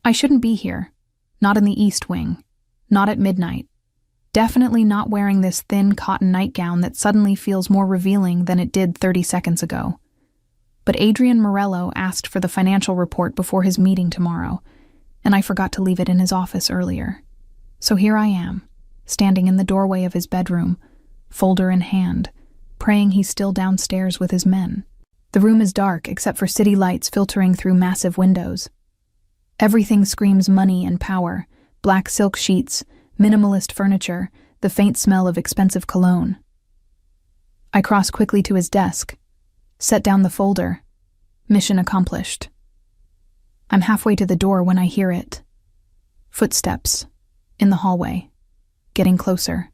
I shouldn't be here. Not in the East Wing. Not at midnight. Definitely not wearing this thin cotton nightgown that suddenly feels more revealing than it did 30 seconds ago. But Adrian Morello asked for the financial report before his meeting tomorrow, and I forgot to leave it in his office earlier. So here I am, standing in the doorway of his bedroom, folder in hand, praying he's still downstairs with his men. The room is dark except for city lights filtering through massive windows. Everything screams money and power, black silk sheets, minimalist furniture, the faint smell of expensive cologne. I cross quickly to his desk, set down the folder. Mission accomplished. I'm halfway to the door when I hear it. Footsteps. In the hallway. Getting closer.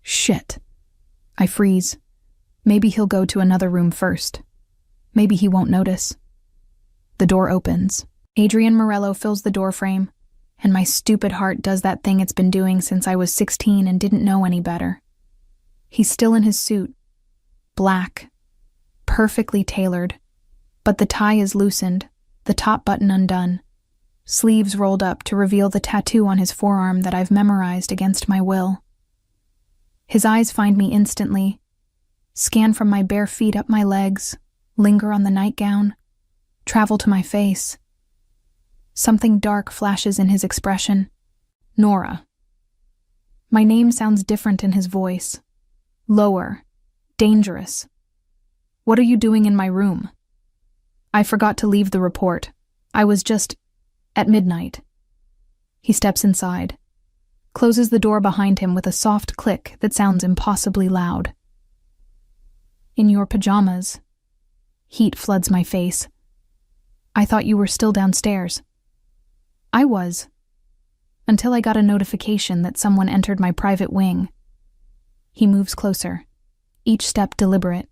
Shit. I freeze. Maybe he'll go to another room first. Maybe he won't notice. The door opens. Adrian Morello fills the doorframe, and my stupid heart does that thing it's been doing since I was 16 and didn't know any better. He's still in his suit. Black. Perfectly tailored. But the tie is loosened, the top button undone. Sleeves rolled up to reveal the tattoo on his forearm that I've memorized against my will. His eyes find me instantly, scan from my bare feet up my legs, linger on the nightgown, travel to my face. Something dark flashes in his expression. Nora. My name sounds different in his voice. Lower. Dangerous. What are you doing in my room? I forgot to leave the report. I was just at midnight. He steps inside, closes the door behind him with a soft click that sounds impossibly loud. In your pajamas. Heat floods my face. I thought you were still downstairs. I was, until I got a notification that someone entered my private wing. He moves closer, each step deliberate.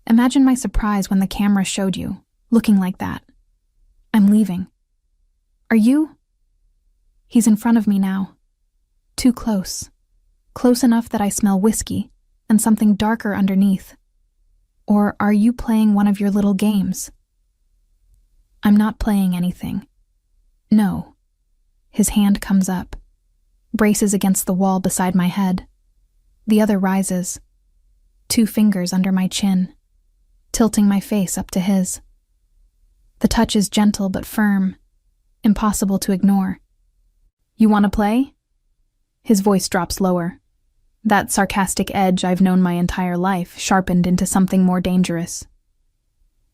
Imagine my surprise when the camera showed you, looking like that. I'm leaving. Are you? He's in front of me now. Too close. Close enough that I smell whiskey and something darker underneath. Or are you playing one of your little games? I'm not playing anything. No. His hand comes up, braces against the wall beside my head. The other rises, 2 fingers under my chin, tilting my face up to his. The touch is gentle but firm, impossible to ignore. You want to play? His voice drops lower. That sarcastic edge I've known my entire life sharpened into something more dangerous.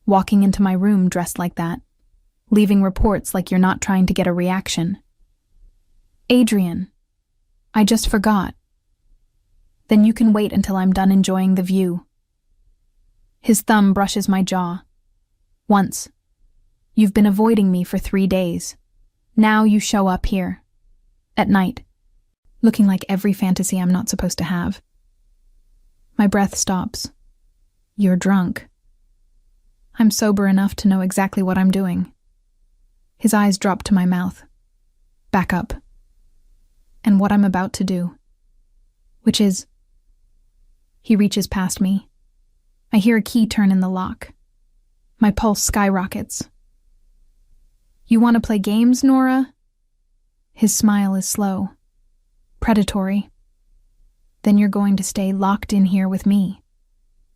Walking into my room dressed like that, leaving reports like you're not trying to get a reaction. Adrian, I just forgot. Then you can wait until I'm done enjoying the view. His thumb brushes my jaw. Once. You've been avoiding me for 3 days. Now you show up here. At night. Looking like every fantasy I'm not supposed to have. My breath stops. You're drunk. I'm sober enough to know exactly what I'm doing. His eyes drop to my mouth. Back up. And what I'm about to do. Which is... He reaches past me. I hear a key turn in the lock. My pulse skyrockets. You want to play games, Nora? His smile is slow. Predatory. Then you're going to stay locked in here with me.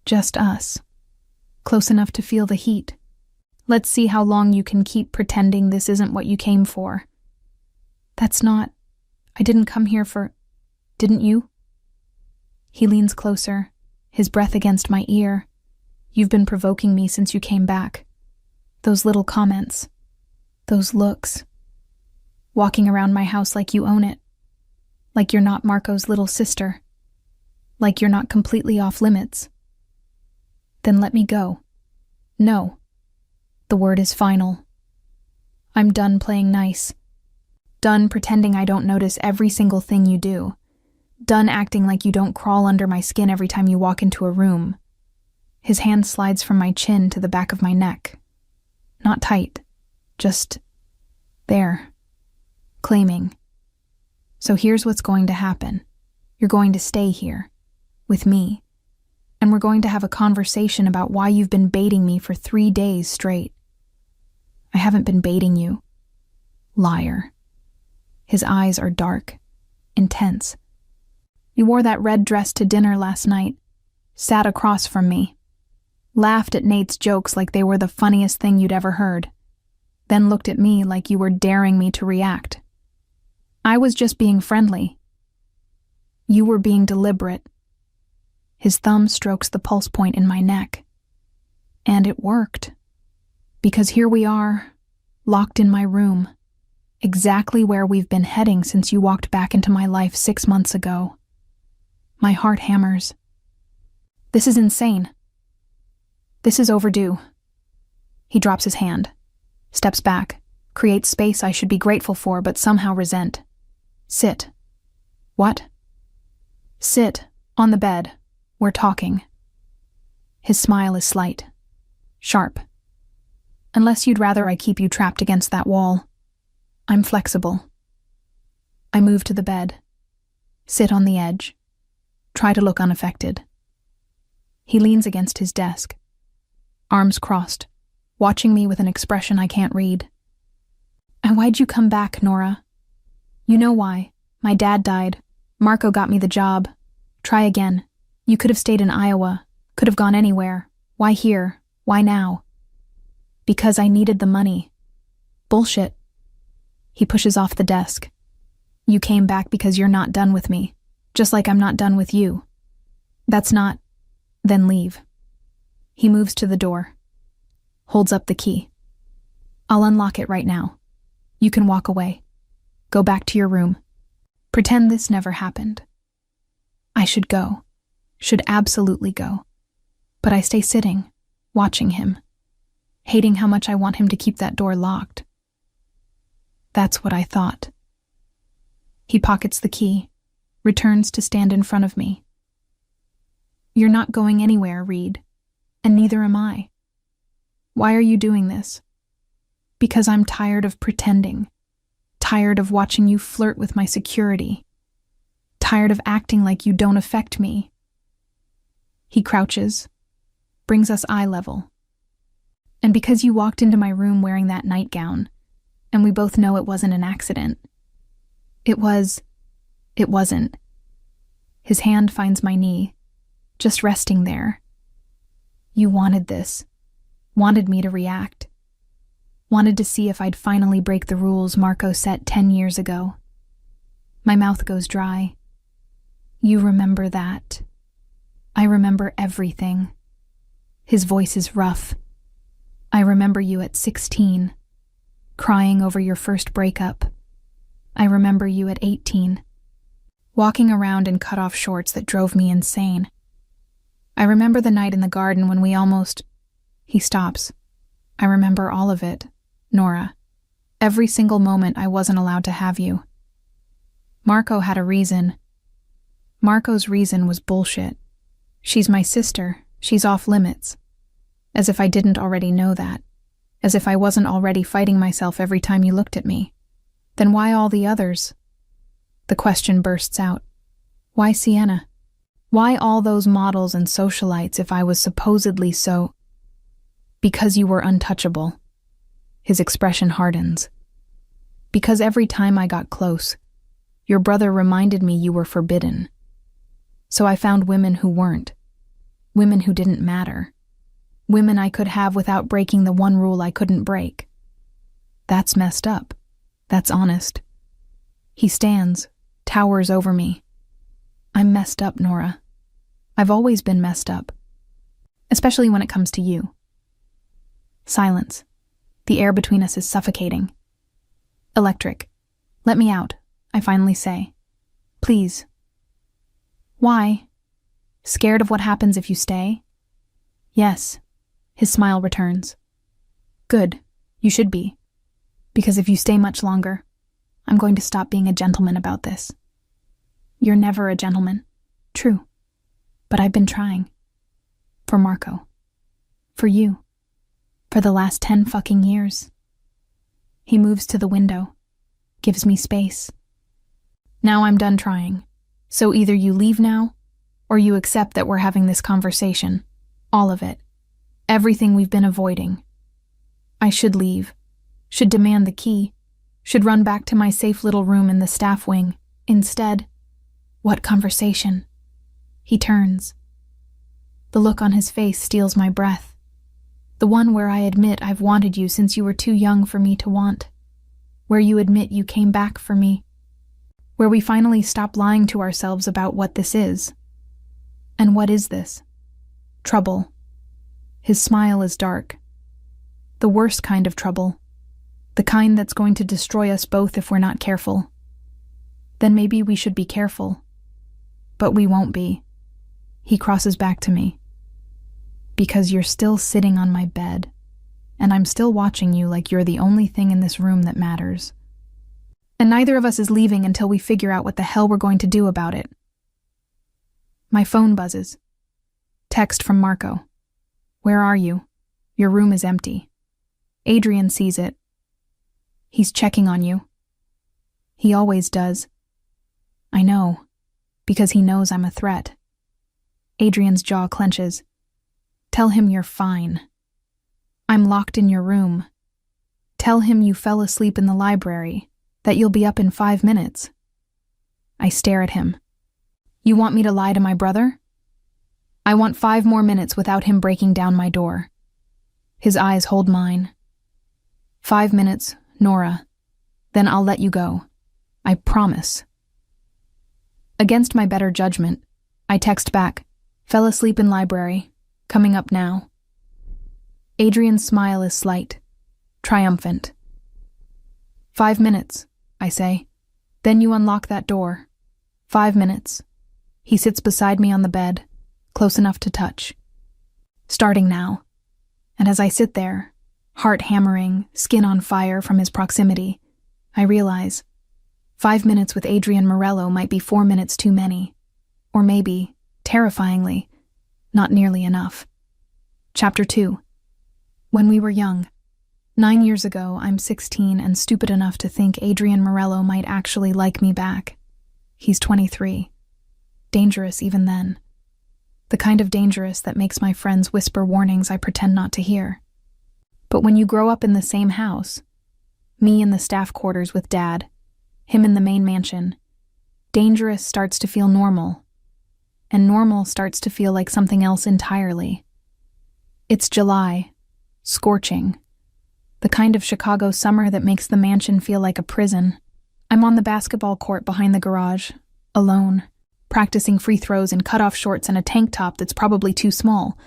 Just us. Close enough to feel the heat. Let's see how long you can keep pretending this isn't what you came for. That's not... I didn't come here for... Didn't you? He leans closer, his breath against my ear. You've been provoking me since you came back. Those little comments. Those looks. Walking around my house like you own it. Like you're not Marco's little sister. Like you're not completely off limits. Then let me go. No. The word is final. I'm done playing nice. Done pretending I don't notice every single thing you do. Done acting like you don't crawl under my skin every time you walk into a room. His hand slides from my chin to the back of my neck. Not tight. Just there. Claiming. So here's what's going to happen. You're going to stay here. With me. And we're going to have a conversation about why you've been baiting me for 3 days straight. I haven't been baiting you. Liar. His eyes are dark, intense. You wore that red dress to dinner last night, sat across from me, laughed at Nate's jokes like they were the funniest thing you'd ever heard, then looked at me like you were daring me to react. I was just being friendly. You were being deliberate. His thumb strokes the pulse point in my neck. And it worked. Because here we are, locked in my room, exactly where we've been heading since you walked back into my life 6 months ago. My heart hammers. This is insane. This is overdue. He drops his hand, steps back, creates space I should be grateful for but somehow resent. Sit. What? Sit, on the bed. We're talking. His smile is slight, sharp. Unless you'd rather I keep you trapped against that wall. I'm flexible. I move to the bed, sit on the edge, try to look unaffected. He leans against his desk, arms crossed, watching me with an expression I can't read. And why'd you come back, Nora? You know why. My dad died. Marco got me the job. Try again. You could have stayed in Iowa, could have gone anywhere. Why here? Why now? Because I needed the money. Bullshit. He pushes off the desk. You came back because you're not done with me, just like I'm not done with you. That's not... Then leave. He moves to the door, holds up the key. I'll unlock it right now. You can walk away. Go back to your room. Pretend this never happened. I should go. Should absolutely go. But I stay sitting, watching him, hating how much I want him to keep that door locked. That's what I thought. He pockets the key, returns to stand in front of me. You're not going anywhere, Reed, and neither am I. Why are you doing this? Because I'm tired of pretending, tired of watching you flirt with my security, tired of acting like you don't affect me. He crouches, brings us eye level. And because you walked into my room wearing that nightgown, and we both know it wasn't an accident. It wasn't. His hand finds my knee, just resting there. You wanted this, wanted me to react, wanted to see if I'd finally break the rules Marco set 10 years ago. My mouth goes dry. You remember that. I remember everything. His voice is rough. I remember you at 16, crying over your first breakup. I remember you at 18, walking around in cut-off shorts that drove me insane. I remember the night in the garden when we almost... He stops. I remember all of it, Nora. Every single moment I wasn't allowed to have you. Marco had a reason. Marco's reason was bullshit. She's my sister. She's off limits. As if I didn't already know that. As if I wasn't already fighting myself every time you looked at me. Then why all the others? The question bursts out. Why Sienna? Why all those models and socialites if I was supposedly so... Because you were untouchable. His expression hardens. Because every time I got close, your brother reminded me you were forbidden. So I found women who weren't. Women who didn't matter. Women I could have without breaking the one rule I couldn't break. That's messed up. That's honest. He stands, towers over me. I'm messed up, Nora. I've always been messed up. Especially when it comes to you. Silence. The air between us is suffocating. Electric. Let me out, I finally say. Please. Why? Scared of what happens if you stay? Yes. His smile returns. Good. You should be. Because if you stay much longer, I'm going to stop being a gentleman about this. You're never a gentleman. True. But I've been trying. For Marco. For you. For the last 10 fucking years. He moves to the window. Gives me space. Now I'm done trying. So either you leave now, or you accept that we're having this conversation. All of it. Everything we've been avoiding. I should leave. Should demand the key. Should run back to my safe little room in the staff wing. Instead, what conversation? He turns. The look on his face steals my breath. The one where I admit I've wanted you since you were too young for me to want. Where you admit you came back for me. Where we finally stop lying to ourselves about what this is. And what is this? Trouble. His smile is dark. The worst kind of trouble. The kind that's going to destroy us both if we're not careful. Then maybe we should be careful. But we won't be. He crosses back to me. Because you're still sitting on my bed, and I'm still watching you like you're the only thing in this room that matters. And neither of us is leaving until we figure out what the hell we're going to do about it. My phone buzzes. Text from Marco. Where are you? Your room is empty. Adrian sees it. He's checking on you. He always does. I know, because he knows I'm a threat. Adrian's jaw clenches. Tell him you're fine. I'm locked in your room. Tell him you fell asleep in the library, that you'll be up in 5 minutes. I stare at him. You want me to lie to my brother? I want 5 more minutes without him breaking down my door. His eyes hold mine. 5 minutes, Nora. Then I'll let you go. I promise. Against my better judgment, I text back, fell asleep in library, coming up now. Adrian's smile is slight, triumphant. 5 minutes, I say. Then you unlock that door. 5 minutes. He sits beside me on the bed, close enough to touch. Starting now. And as I sit there, heart hammering, skin on fire from his proximity, I realize 5 minutes with Adrian Morello might be 4 minutes too many. Or maybe, terrifyingly, not nearly enough. Chapter 2. When we were young. 9 years ago, I'm 16 and stupid enough to think Adrian Morello might actually like me back. He's 23. Dangerous even then. The kind of dangerous that makes my friends whisper warnings I pretend not to hear. But when you grow up in the same house, me in the staff quarters with Dad, him in the main mansion, dangerous starts to feel normal. And normal starts to feel like something else entirely. It's July, scorching. The kind of Chicago summer that makes the mansion feel like a prison. I'm on the basketball court behind the garage, alone, practicing free throws in cutoff shorts and a tank top that's probably too small,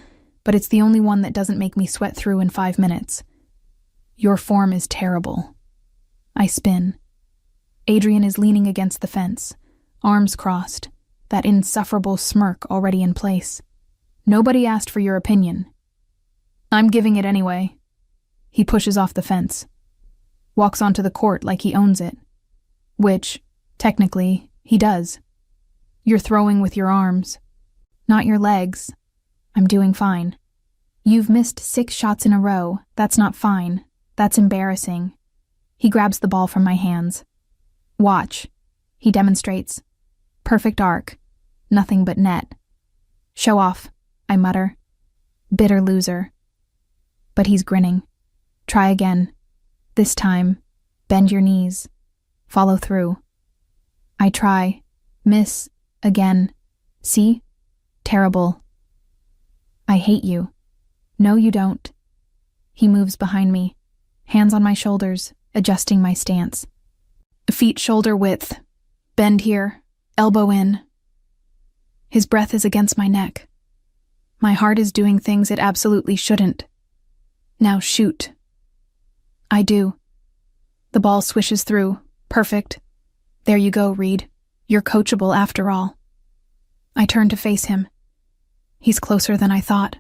but it's the only one that doesn't make me sweat through in 5 minutes. Your form is terrible. I spin. Adrian is leaning against the fence, arms crossed, that insufferable smirk already in place. Nobody asked for your opinion. I'm giving it anyway. He pushes off the fence, walks onto the court like he owns it, which, technically, he does. You're throwing with your arms, not your legs. I'm doing fine. You've missed 6 shots in a row. That's not fine. That's embarrassing. He grabs the ball from my hands. Watch. He demonstrates. Perfect arc. Nothing but net. Show off, I mutter. Bitter loser. But he's grinning. Try again. This time, bend your knees. Follow through. I try. Miss. Again. See? Terrible. I hate you. No, you don't. He moves behind me, hands on my shoulders, adjusting my stance. Feet shoulder width. Bend here. Elbow in. His breath is against my neck. My heart is doing things it absolutely shouldn't. Now shoot. I do. The ball swishes through. Perfect. There you go, Reed. You're coachable after all. I turn to face him. He's closer than I thought.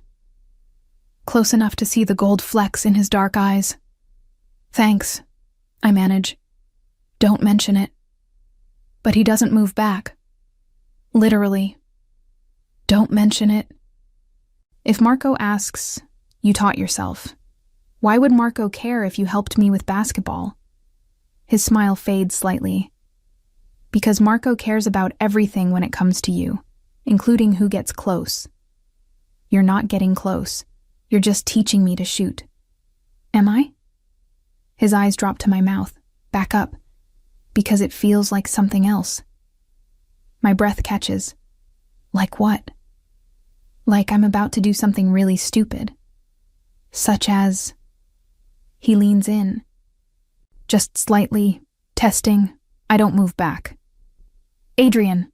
Close enough to see the gold flecks in his dark eyes. Thanks, I manage. Don't mention it. But he doesn't move back. Literally. Don't mention it. If Marco asks, you taught yourself. Why would Marco care if you helped me with basketball? His smile fades slightly. Because Marco cares about everything when it comes to you, including who gets close. You're not getting close. You're just teaching me to shoot. Am I? His eyes drop to my mouth. back up, because it feels like something else. My breath catches. Like what? Like I'm about to do something really stupid. Such as... He leans in. Just slightly, testing. I don't move back. Adrian.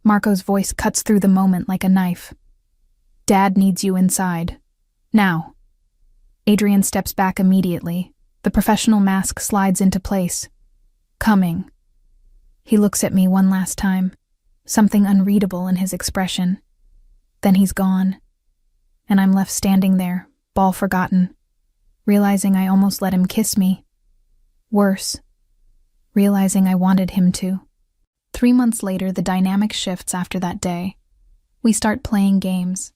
Marco's voice cuts through the moment like a knife. Dad needs you inside. Now. Adrian steps back immediately. The professional mask slides into place. Coming. He looks at me one last time, something unreadable in his expression. Then he's gone, and I'm left standing there, ball forgotten, realizing I almost let him kiss me. Worse, realizing I wanted him to. 3 months later, the dynamic shifts after that day. We start playing games.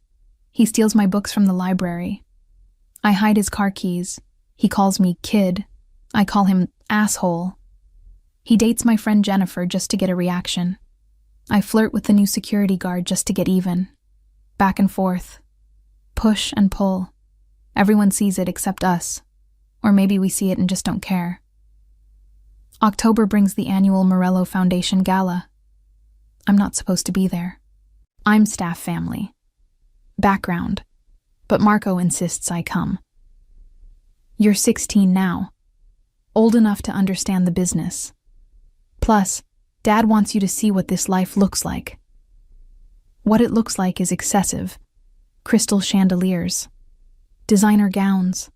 He steals my books from the library. I hide his car keys. He calls me kid. I call him asshole. He dates my friend Jennifer just to get a reaction. I flirt with the new security guard just to get even. Back and forth. Push and pull. Everyone sees it except us. Or maybe we see it and just don't care. October brings the annual Morello Foundation Gala. I'm not supposed to be there. I'm staff family. Background. But Marco insists I come. You're 16 now. Old enough to understand the business. Plus, Dad wants you to see what this life looks like. What it looks like is excessive. Crystal chandeliers. Designer gowns.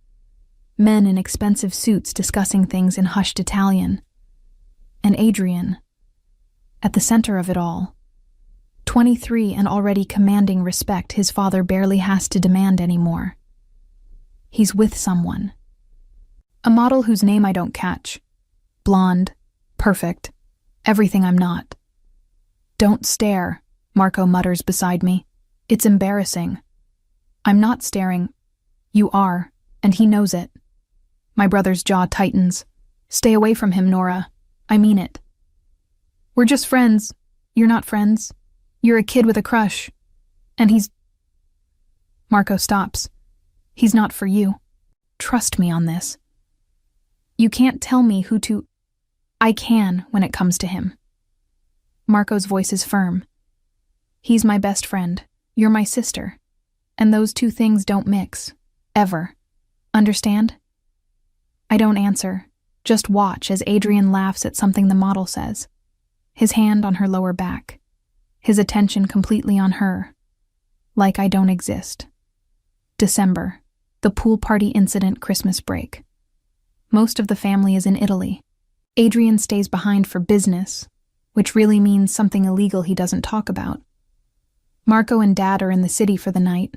Men in expensive suits discussing things in hushed Italian. And Adrian. At the center of it all. 23 and already commanding respect his father barely has to demand anymore. He's with someone. A model whose name I don't catch. Blonde. Perfect. Everything I'm not. Don't stare, Marco mutters beside me. It's embarrassing. I'm not staring. You are, and he knows it. My brother's jaw tightens. Stay away from him, Nora. I mean it. We're just friends. You're not friends. You're a kid with a crush. And he's... Marco stops. He's not for you. Trust me on this. You can't tell me who to... I can when it comes to him. Marco's voice is firm. He's my best friend. You're my sister. And those two things don't mix. Ever. Understand? I don't answer. Just watch as Adrian laughs at something the model says. His hand on her lower back. His attention completely on her. Like I don't exist. December. The pool party incident Christmas break. Most of the family is in Italy. Adrian stays behind for business, which really means something illegal he doesn't talk about. Marco and Dad are in the city for the night.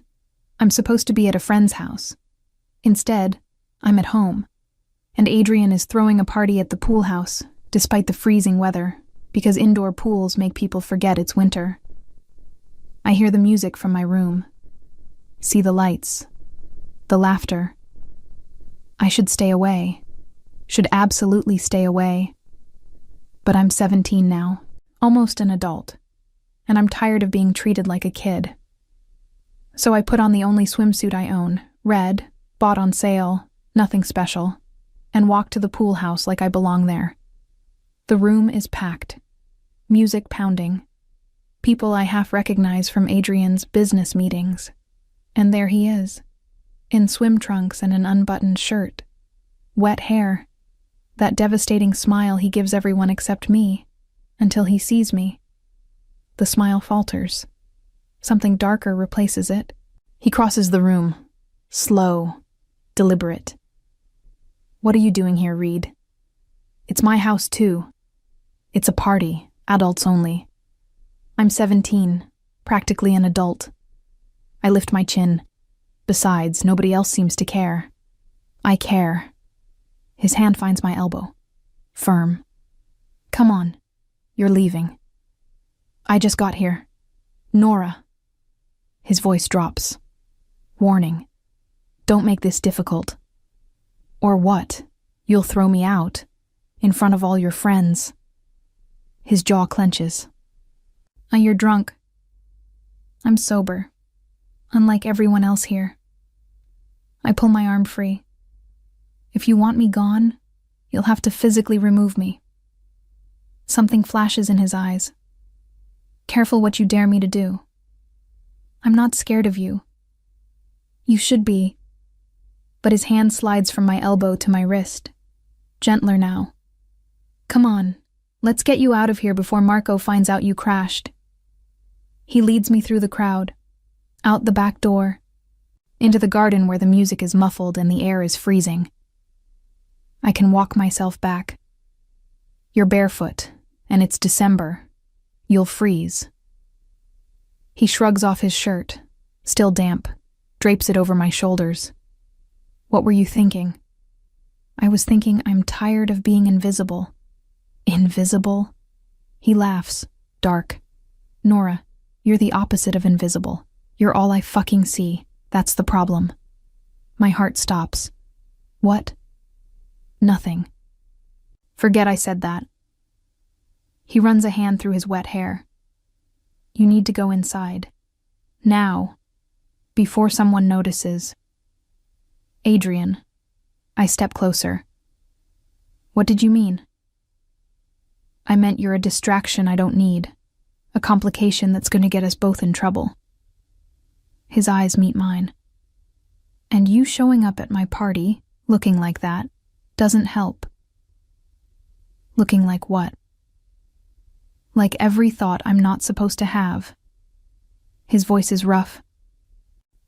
I'm supposed to be at a friend's house. Instead, I'm at home, and Adrian is throwing a party at the pool house, despite the freezing weather, because indoor pools make people forget it's winter. I hear the music from my room. See the lights. The laughter. I should stay away. Should absolutely stay away. But I'm 17 now, almost an adult, and I'm tired of being treated like a kid. So I put on the only swimsuit I own, red, bought on sale, nothing special, and walk to the pool house like I belong there. The room is packed. Music pounding. People I half recognize from Adrian's business meetings. And there he is, in swim trunks and an unbuttoned shirt. Wet hair. That devastating smile he gives everyone except me, until he sees me. The smile falters. Something darker replaces it. He crosses the room. Slow. Deliberate. What are you doing here, Reed? It's my house, too. It's a party, adults only. I'm 17, practically an adult. I lift my chin. Besides, nobody else seems to care. I care. His hand finds my elbow. Firm. Come on. You're leaving. I just got here. Nora. His voice drops. Warning. Don't make this difficult. Or what? You'll throw me out. In front of all your friends. His jaw clenches. You're drunk. I'm sober. Unlike everyone else here. I pull my arm free. If you want me gone, You'll have to physically remove me. Something flashes in his eyes. Careful what you dare me to do. I'm not scared of you. You should be. But his hand slides from my elbow to my wrist. Gentler now. Come on, let's get you out of here before Marco finds out you crashed. He leads me through the crowd, out the back door, into the garden where the music is muffled and the air is freezing. I can walk myself back. You're barefoot, and it's December. You'll freeze. He shrugs off his shirt, still damp, drapes it over my shoulders. What were you thinking? I was thinking I'm tired of being invisible. Invisible? He laughs, dark. Nora, you're the opposite of invisible. You're all I fucking see. That's the problem. My heart stops. What? Nothing. Forget I said that. He runs a hand through his wet hair. You need to go inside. Now. Before someone notices. Adrian. I step closer. What did you mean? I meant you're a distraction I don't need. A complication that's going to get us both in trouble. His eyes meet mine. And you showing up at my party, looking like that, doesn't help. Looking like what? Like every thought I'm not supposed to have. His voice is rough.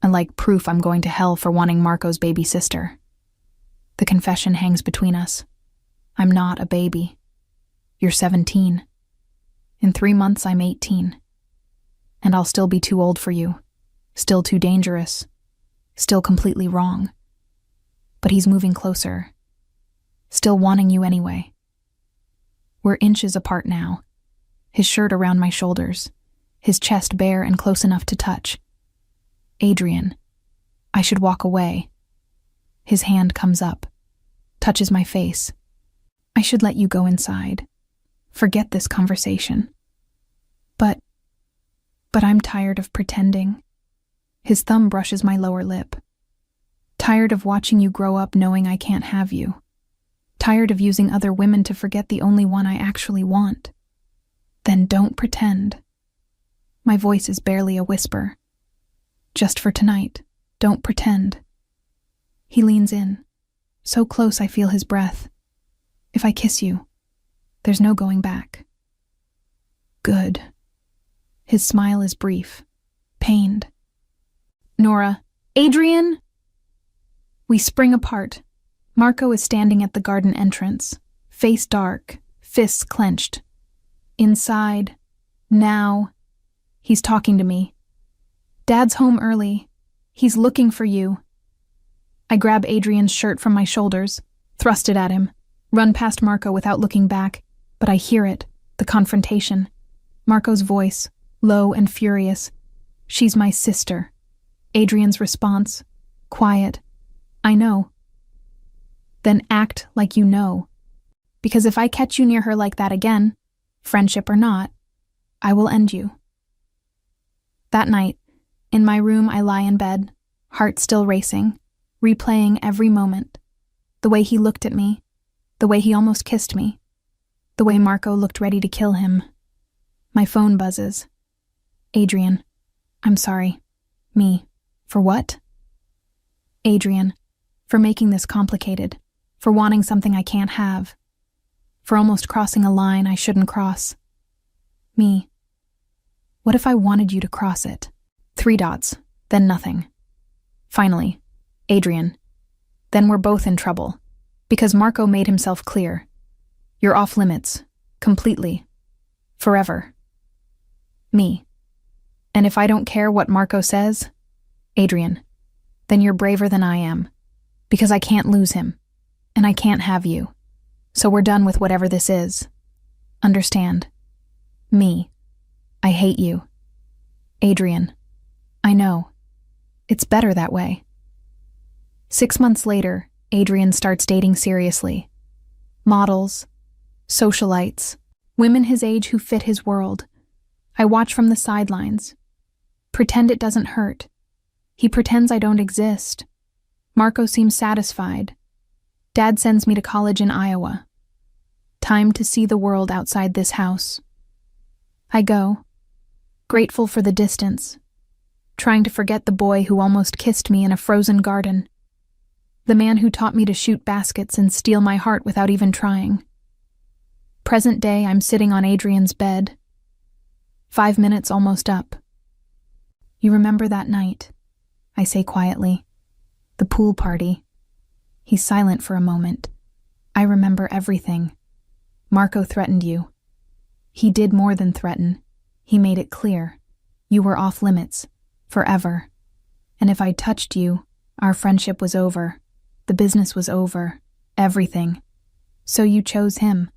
And like proof I'm going to hell for wanting Marco's baby sister. The confession hangs between us. I'm not a baby. You're 17. In 3 months, I'm 18. And I'll still be too old for you. Still too dangerous. Still completely wrong. But he's moving closer. Still wanting you anyway. We're inches apart now. His shirt around my shoulders. His chest bare and close enough to touch. Adrian. I should walk away. His hand comes up. Touches my face. I should let you go inside. Forget this conversation. But I'm tired of pretending. His thumb brushes my lower lip. Tired of watching you grow up knowing I can't have you. Tired of using other women to forget the only one I actually want. Then don't pretend. My voice is barely a whisper. Just for tonight, don't pretend. He leans in. So close I feel his breath. If I kiss you, there's no going back. Good. His smile is brief, pained. Nora, Adrian! We spring apart. Marco is standing at the garden entrance, face dark, fists clenched. Inside, now, he's talking to me. Dad's home early. He's looking for you. I grab Adrian's shirt from my shoulders, thrust it at him, run past Marco without looking back, but I hear it, the confrontation. Marco's voice, low and furious. She's my sister. Adrian's response, quiet. I know. Then act like you know. Because if I catch you near her like that again, friendship or not, I will end you. That night, in my room I lie in bed, heart still racing, replaying every moment. The way he looked at me, the way he almost kissed me, the way Marco looked ready to kill him. My phone buzzes. Adrian, I'm sorry. Me. For what? Adrian, for making this complicated, for wanting something I can't have, for almost crossing a line I shouldn't cross. Me. What if I wanted you to cross it? 3 dots, then nothing. Finally, Adrian. Then we're both in trouble, because Marco made himself clear. You're off limits, completely, forever. Me. And if I don't care what Marco says, Adrian, then you're braver than I am, because I can't lose him, and I can't have you. So we're done with whatever this is. Understand? Me. I hate you. Adrian. I know. It's better that way. 6 months later, Adrian starts dating seriously. Models, socialites, women his age who fit his world. I watch from the sidelines. Pretend it doesn't hurt. He pretends I don't exist. Marco seems satisfied. Dad sends me to college in Iowa. Time to see the world outside this house. I go, grateful for the distance, trying to forget the boy who almost kissed me in a frozen garden, the man who taught me to shoot baskets and steal my heart without even trying. Present day, I'm sitting on Adrian's bed, 5 minutes almost up. You remember that night? I say quietly. The pool party. He's silent for a moment. I remember everything. Marco threatened you. He did more than threaten. He made it clear. You were off limits. Forever. And if I touched you, our friendship was over. The business was over. Everything. So you chose him.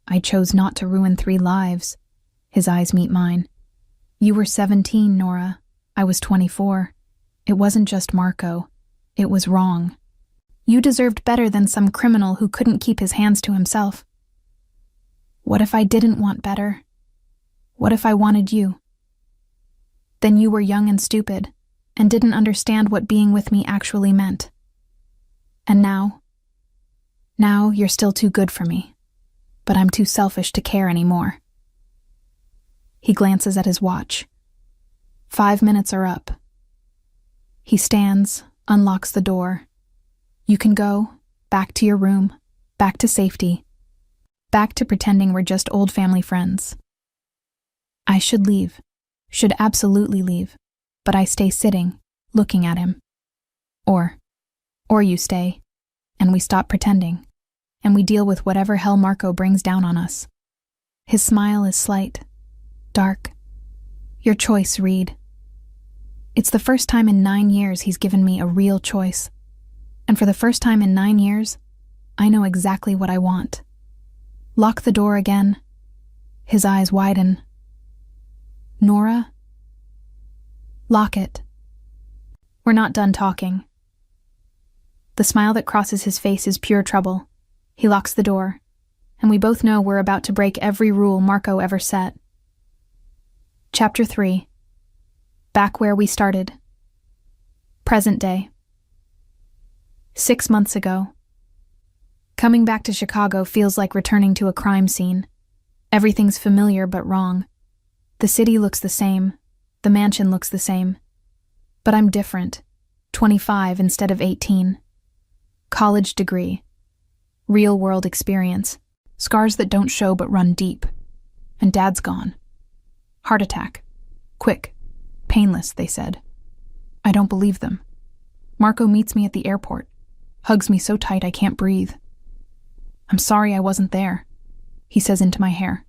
I chose not to ruin 3 lives. His eyes meet mine. You were 17, Nora. I was 24. It wasn't just Marco. It was wrong. You deserved better than some criminal who couldn't keep his hands to himself. What if I didn't want better? What if I wanted you? Then you were young and stupid, and didn't understand what being with me actually meant. And now you're still too good for me, but I'm too selfish to care anymore. He glances at his watch. 5 minutes are up. He stands, unlocks the door. You can go, back to your room, back to safety, back to pretending we're just old family friends. I should leave, should absolutely leave, but I stay sitting, looking at him. Or you stay, and we stop pretending, and we deal with whatever hell Marco brings down on us. His smile is slight, dark. Your choice, Reed. It's the first time in 9 years he's given me a real choice. And for the first time in 9 years, I know exactly what I want. Lock the door again. His eyes widen. Nora? Lock it. We're not done talking. The smile that crosses his face is pure trouble. He locks the door, and we both know we're about to break every rule Marco ever set. Chapter 3. Back where we started. Present day. 6 months ago. Coming back to Chicago feels like returning to a crime scene. Everything's familiar but wrong. The city looks the same. The mansion looks the same. But I'm different. 25 instead of 18. College degree. Real-world experience. Scars that don't show but run deep. And Dad's gone. Heart attack. Quick. Painless, they said. I don't believe them. Marco meets me at the airport. Hugs me so tight I can't breathe. I'm sorry I wasn't there, he says into my hair.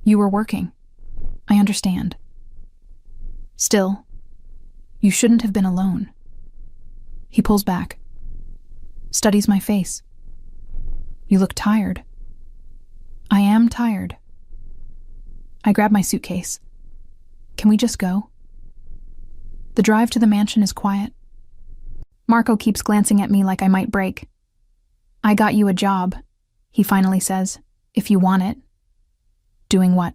You were working. I understand. Still, you shouldn't have been alone. He pulls back. Studies my face. You look tired. I am tired. I grab my suitcase. Can we just go? The drive to the mansion is quiet. Marco keeps glancing at me like I might break. I got you a job, he finally says, if you want it. Doing what?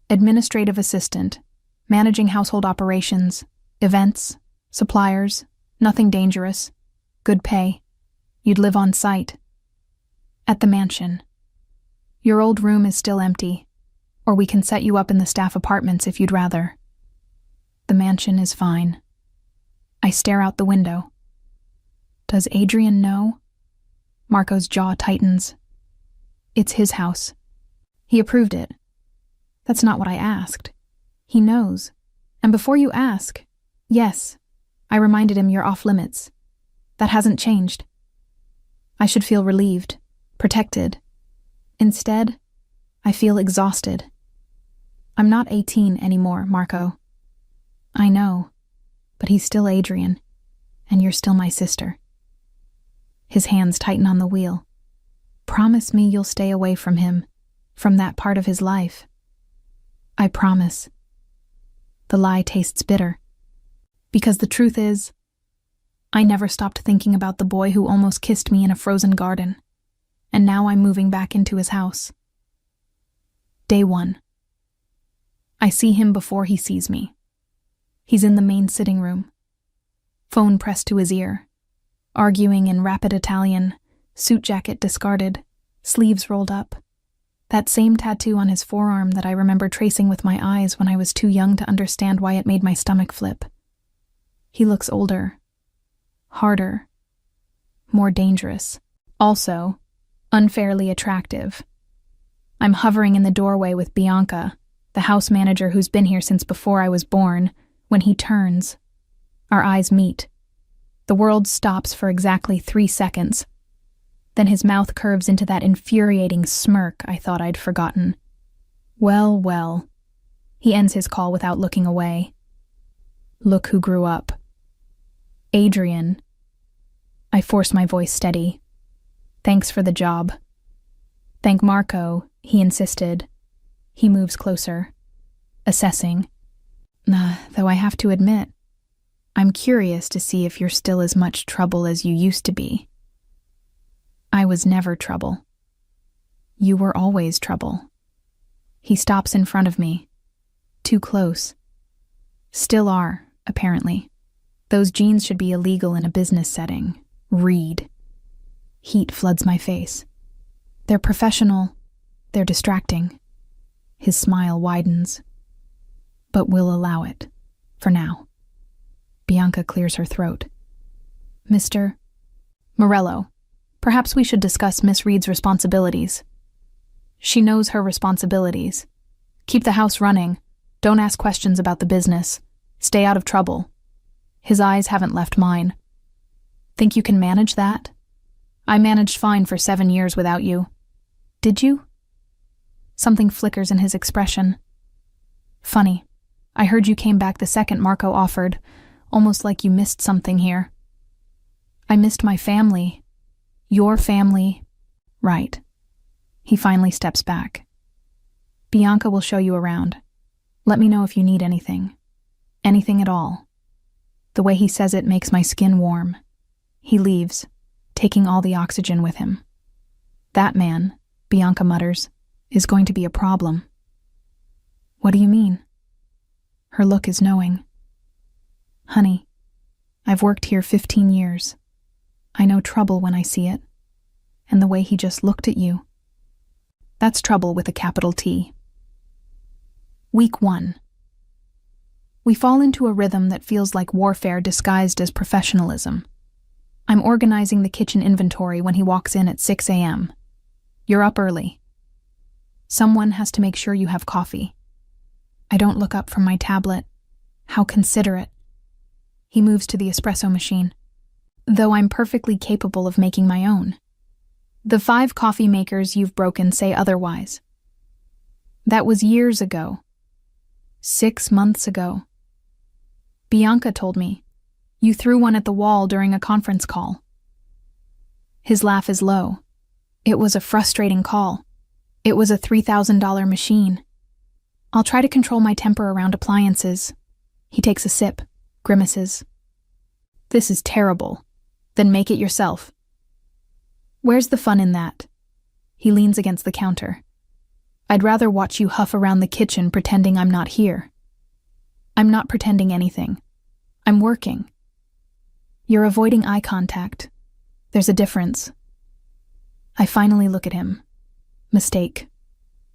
Administrative assistant, managing household operations, events, suppliers, nothing dangerous, good pay. You'd live on site. At the mansion. Your old room is still empty, or we can set you up in the staff apartments if you'd rather. The mansion is fine. I stare out the window. Does Adrian know? Marco's jaw tightens. It's his house. He approved it. That's not what I asked. He knows. And before you ask, yes, I reminded him you're off limits. That hasn't changed. I should feel relieved, protected. Instead, I feel exhausted. I'm not 18 anymore, Marco. I know, but he's still Adrian, and you're still my sister. His hands tighten on the wheel. Promise me you'll stay away from him, from that part of his life. I promise. The lie tastes bitter. Because the truth is, I never stopped thinking about the boy who almost kissed me in a frozen garden, and now I'm moving back into his house. Day 1. I see him before he sees me. He's in the main sitting room. Phone pressed to his ear. arguing in rapid Italian, suit jacket discarded, sleeves rolled up. That same tattoo on his forearm that I remember tracing with my eyes when I was too young to understand why it made my stomach flip. He looks older, harder, more dangerous. Also, unfairly attractive. I'm hovering in the doorway with Bianca, the house manager who's been here since before I was born, when he turns. Our eyes meet. The world stops for exactly 3 seconds. Then his mouth curves into that infuriating smirk I thought I'd forgotten. Well, well. He ends his call without looking away. Look who grew up. Adrian. I force my voice steady. Thanks for the job. Thank Marco, he insisted. He moves closer, assessing. Though I have to admit, I'm curious to see if you're still as much trouble as you used to be. I was never trouble. You were always trouble. He stops in front of me. Too close. Still are, apparently. Those jeans should be illegal in a business setting. Read. Heat floods my face. They're professional. They're distracting. His smile widens. But we'll allow it. For now. Bianca clears her throat. Mr. Morello, perhaps we should discuss Miss Reed's responsibilities. She knows her responsibilities. Keep the house running. Don't ask questions about the business. Stay out of trouble. His eyes haven't left mine. Think you can manage that? I managed fine for 7 years without you. Did you? Something flickers in his expression. Funny. I heard you came back the second Marco offered, almost like you missed something here. I missed my family. Your family. Right. He finally steps back. Bianca will show you around. Let me know if you need anything. Anything at all. The way he says it makes my skin warm. He leaves, taking all the oxygen with him. That man, Bianca mutters, is going to be a problem. What do you mean? Her look is knowing. Honey, I've worked here 15 years. I know trouble when I see it. And the way he just looked at you. That's trouble with a capital T. Week 1. We fall into a rhythm that feels like warfare disguised as professionalism. I'm organizing the kitchen inventory when he walks in at 6 a.m. You're up early. Someone has to make sure you have coffee. I don't look up from my tablet. How considerate. He moves to the espresso machine, though I'm perfectly capable of making my own. The 5 coffee makers you've broken say otherwise. That was years ago. 6 months ago. Bianca told me. You threw one at the wall during a conference call. His laugh is low. It was a frustrating call. It was a $3,000 machine. I'll try to control my temper around appliances. He takes a sip, grimaces. This is terrible. Then make it yourself. Where's the fun in that? He leans against the counter. I'd rather watch you huff around the kitchen pretending I'm not here. I'm not pretending anything. I'm working. You're avoiding eye contact. There's a difference. I finally look at him. Mistake.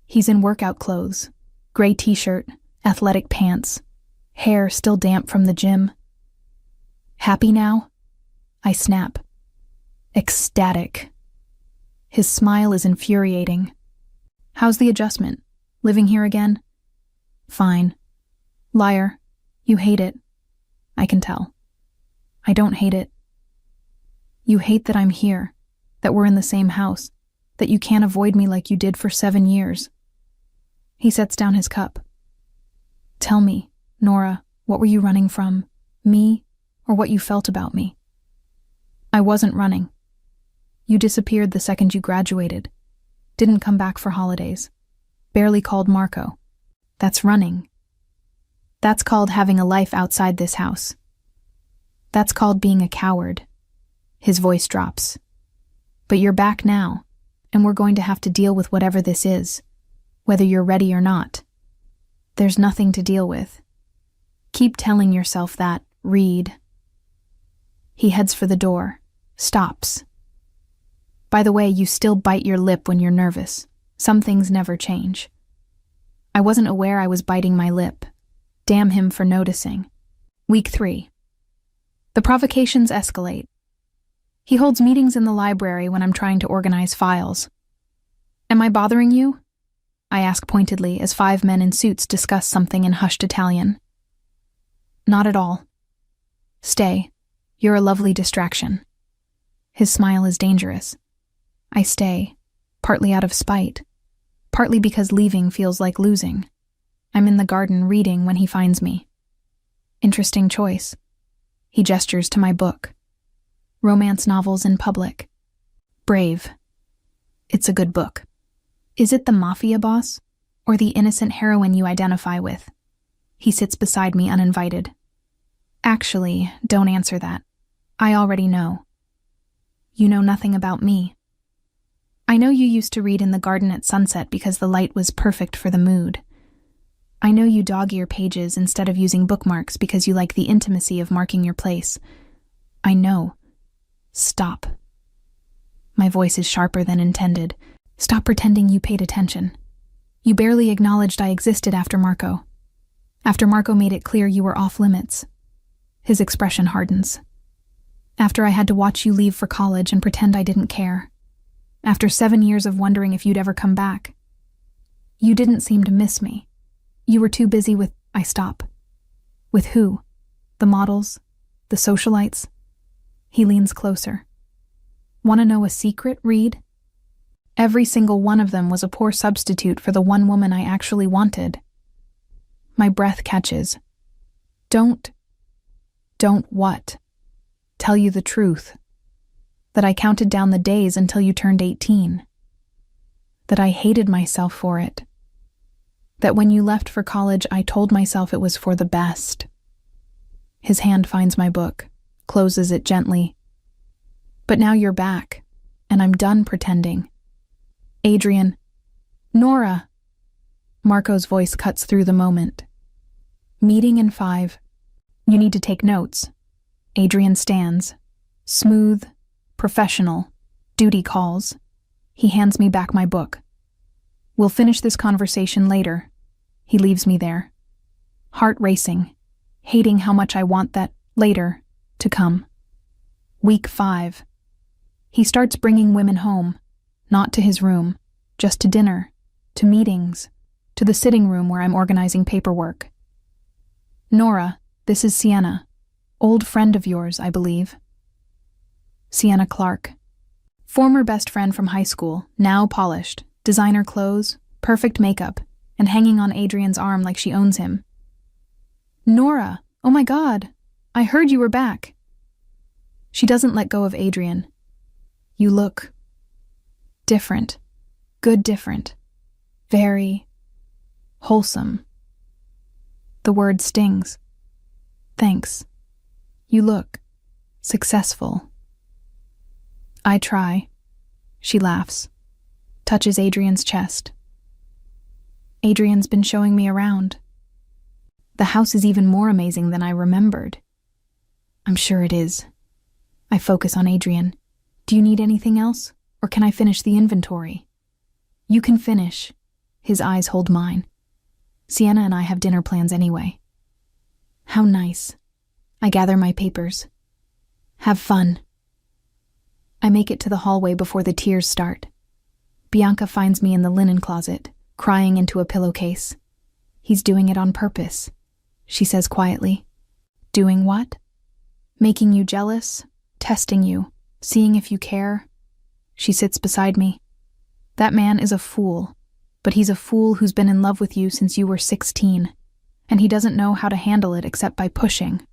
He's in workout clothes. Gray t-shirt, athletic pants, hair still damp from the gym. Happy now? I snap. Ecstatic. His smile is infuriating. How's the adjustment? Living here again? Fine. Liar. You hate it. I can tell. I don't hate it. You hate that I'm here, that we're in the same house, that you can't avoid me like you did for 7 years. He sets down his cup. Tell me, Nora, what were you running from? Me, or what you felt about me? I wasn't running. You disappeared the second you graduated. Didn't come back for holidays. Barely called Marco. That's running. That's called having a life outside this house. That's called being a coward. His voice drops. But you're back now, and we're going to have to deal with whatever this is, whether you're ready or not. There's nothing to deal with. Keep telling yourself that, Reed. He heads for the door, Stops. By the way, you still bite your lip when you're nervous. Some things never change. I wasn't aware I was biting my lip. Damn him for noticing. Week 3. The provocations escalate. He holds meetings in the library when I'm trying to organize files. Am I bothering you? I ask pointedly as 5 men in suits discuss something in hushed Italian. Not at all. Stay. You're a lovely distraction. His smile is dangerous. I stay, partly out of spite, partly because leaving feels like losing. I'm in the garden reading when he finds me. Interesting choice. He gestures to my book. Romance novels in public. Brave. It's a good book. Is it the Mafia boss, or the innocent heroine you identify with? He sits beside me uninvited. Actually, don't answer that. I already know. You know nothing about me. I know you used to read in the garden at sunset because the light was perfect for the mood. I know you dog-ear pages instead of using bookmarks because you like the intimacy of marking your place. I know. Stop. My voice is sharper than intended. Stop pretending you paid attention. You barely acknowledged I existed after Marco. After Marco made it clear you were off limits. His expression hardens. After I had to watch you leave for college and pretend I didn't care. After 7 years of wondering if you'd ever come back. You didn't seem to miss me. You were too busy with, I stop. With who? The models? The socialites? He leans closer. Want to know a secret, Reed? Every single one of them was a poor substitute for the one woman I actually wanted. My breath catches. Don't what? Tell you the truth. That I counted down the days until you turned 18. That I hated myself for it. That when you left for college, I told myself it was for the best. His hand finds my book, closes it gently. But now you're back, and I'm done pretending. Adrian. Nora. Marco's voice cuts through the moment. Meeting in 5. You need to take notes. Adrian stands. Smooth. Professional. Duty calls. He hands me back my book. We'll finish this conversation later. He leaves me there. Heart racing. Hating how much I want that later to come. Week 5. He starts bringing women home. Not to his room. Just to dinner. To meetings. To the sitting room where I'm organizing paperwork. Nora, this is Sienna. Old friend of yours, I believe. Sienna Clark. Former best friend from high school, now polished, designer clothes, perfect makeup, and hanging on Adrian's arm like she owns him. Nora, oh my God, I heard you were back. She doesn't let go of Adrian. You look different. Good different. Very wholesome. The word stings. Thanks. You look successful. I try. She laughs. Touches Adrian's chest. Adrian's been showing me around. The house is even more amazing than I remembered. I'm sure it is. I focus on Adrian. Do you need anything else, or can I finish the inventory? You can finish. His eyes hold mine. Sienna and I have dinner plans anyway. How nice. I gather my papers. Have fun. I make it to the hallway before the tears start. Bianca finds me in the linen closet, crying into a pillowcase. He's doing it on purpose, she says quietly. Doing what? Making you jealous, testing you, seeing if you care. She sits beside me. That man is a fool, but he's a fool who's been in love with you since you were 16, and he doesn't know how to handle it except by pushing.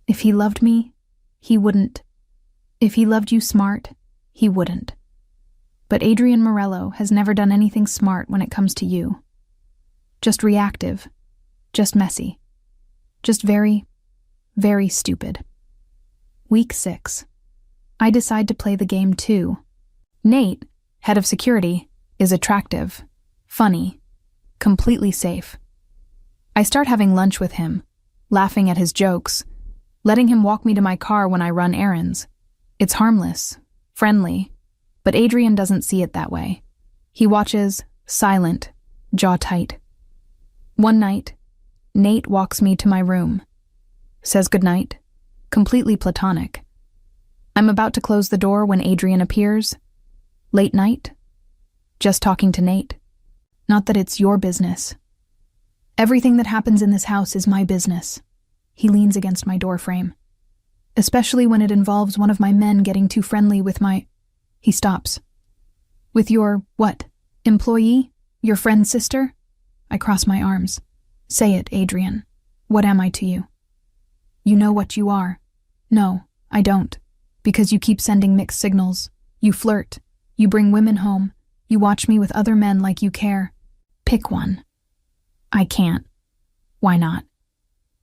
If he loved me, he wouldn't. If he loved you smart, he wouldn't. But Adrian Morello has never done anything smart when it comes to you. Just reactive. Just messy. Just very, very stupid. Week 6. I decide to play the game too. Nate, head of security, is attractive, funny, completely safe. I start having lunch with him, laughing at his jokes, letting him walk me to my car when I run errands. It's harmless, friendly, but Adrian doesn't see it that way. He watches, silent, jaw tight. One night, Nate walks me to my room, says goodnight, completely platonic. I'm about to close the door when Adrian appears. Late night, just talking to Nate. Not that it's your business. Everything that happens in this house is my business. He leans against my doorframe. Especially when it involves one of my men getting too friendly with my... He stops. With your, what? Employee? Your friend's sister? I cross my arms. Say it, Adrian. What am I to you? You know what you are. No, I don't. Because you keep sending mixed signals. You flirt. You bring women home. You watch me with other men like you care. Pick one. I can't. Why not?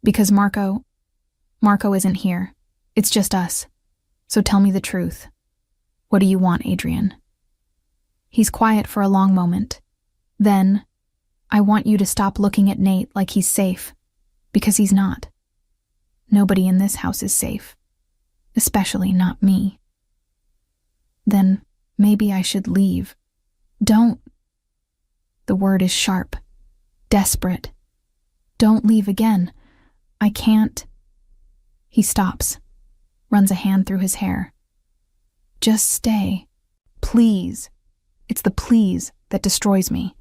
Because Marco isn't here. It's just us. So tell me the truth. What do you want, Adrian? He's quiet for a long moment. Then, I want you to stop looking at Nate like he's safe. Because he's not. Nobody in this house is safe. Especially not me. Then, maybe I should leave. Don't. The word is sharp. Desperate. Don't leave again. I can't. He stops. Runs a hand through his hair. Just stay. Please. It's the please that destroys me.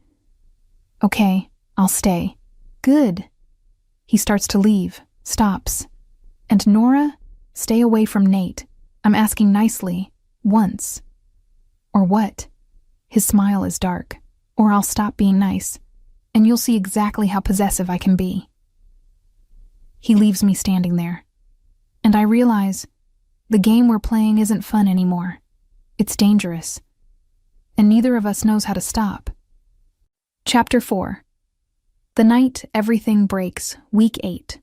Okay, I'll stay. Good. He starts to leave, stops. And Nora, stay away from Nate. I'm asking nicely. Once. Or what? His smile is dark. Or I'll stop being nice. And you'll see exactly how possessive I can be. He leaves me standing there. And I realize the game we're playing isn't fun anymore. It's dangerous. And neither of us knows how to stop. Chapter 4. The night everything breaks, week 8.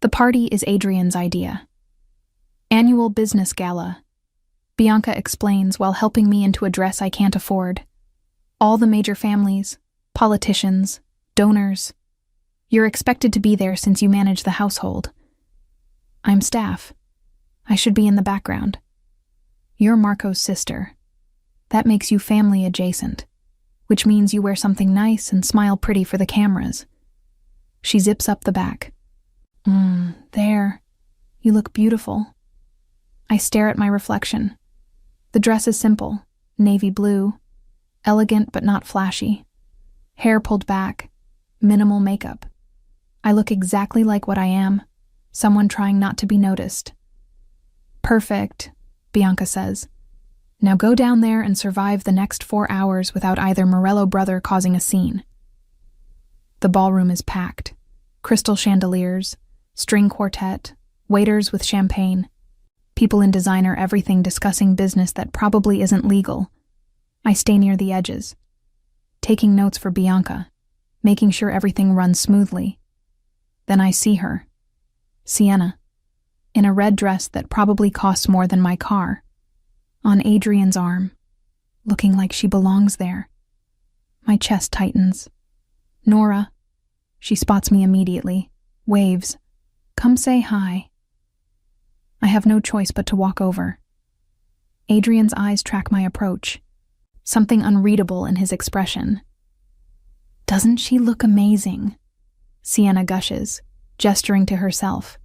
The party is Adrian's idea. Annual business gala. Bianca explains while helping me into a dress I can't afford. All the major families, politicians, donors. You're expected to be there since you manage the household. I'm staff. I should be in the background. You're Marco's sister. That makes you family adjacent, which means you wear something nice and smile pretty for the cameras. She zips up the back. There. You look beautiful. I stare at my reflection. The dress is simple, navy blue, elegant but not flashy. Hair pulled back, minimal makeup. I look exactly like what I am, someone trying not to be noticed. Perfect, Bianca says. Now go down there and survive the next 4 hours without either Morello brother causing a scene. The ballroom is packed. Crystal chandeliers, string quartet, waiters with champagne, people in designer everything discussing business that probably isn't legal. I stay near the edges, taking notes for Bianca, making sure everything runs smoothly. Then I see her, Sienna, in a red dress that probably costs more than my car, on Adrian's arm, looking like she belongs there. My chest tightens. Nora. She spots me immediately, waves. Come say hi. I have no choice but to walk over. Adrian's eyes track my approach, something unreadable in his expression. Doesn't she look amazing? Sienna gushes, gesturing to herself.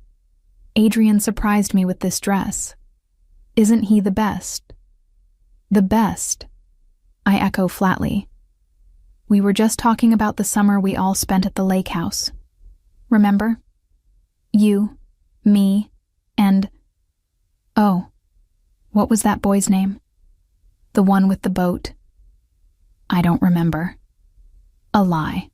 Adrian surprised me with this dress. Isn't he the best? The best, I echo flatly. We were just talking about the summer we all spent at the lake house. Remember? You, me, and... Oh, what was that boy's name? The one with the boat. I don't remember. A lie.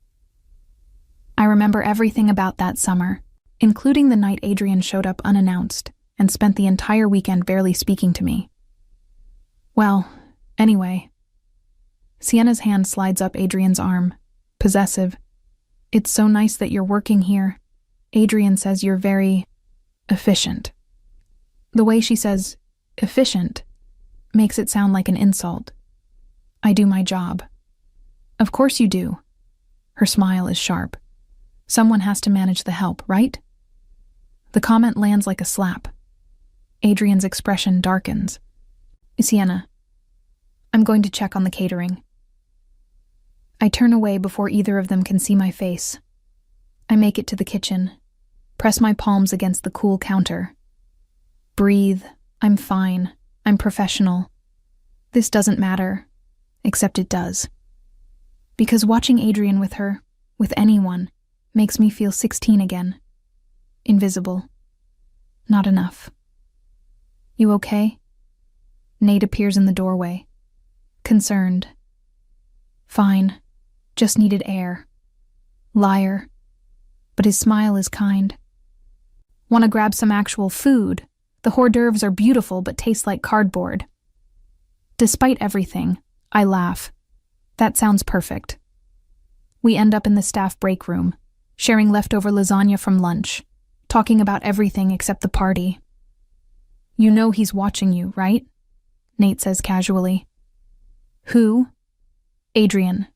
I remember everything about that summer, including the night Adrian showed up unannounced and spent the entire weekend barely speaking to me. Well, anyway. Sienna's hand slides up Adrian's arm, possessive. It's so nice that you're working here. Adrian says you're very efficient. The way she says efficient makes it sound like an insult. I do my job. Of course you do. Her smile is sharp. Someone has to manage the help, right? The comment lands like a slap. Adrian's expression darkens. Sienna, I'm going to check on the catering. I turn away before either of them can see my face. I make it to the kitchen, press my palms against the cool counter. Breathe. I'm fine. I'm professional. This doesn't matter, except it does. Because watching Adrian with her, with anyone, makes me feel 16 again. Invisible. Not enough. You okay? Nate appears in the doorway. Concerned. Fine. Just needed air. Liar. But his smile is kind. Want to grab some actual food? The hors d'oeuvres are beautiful but taste like cardboard. Despite everything, I laugh. That sounds perfect. We end up in the staff break room, sharing leftover lasagna from lunch, talking about everything except the party. You know he's watching you, right? Nate says casually. Who? Adrian.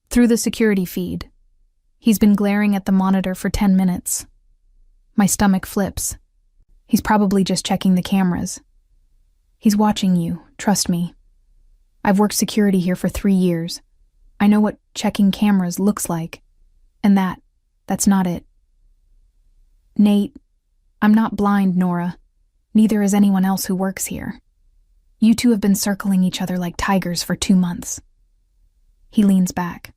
Through the security feed. He's been glaring at the monitor for 10 minutes. My stomach flips. He's probably just checking the cameras. He's watching you, trust me. I've worked security here for 3 years. I know what checking cameras looks like. And that's not it. Nate, I'm not blind, Nora. Neither is anyone else who works here. You two have been circling each other like tigers for 2 months. He leans back.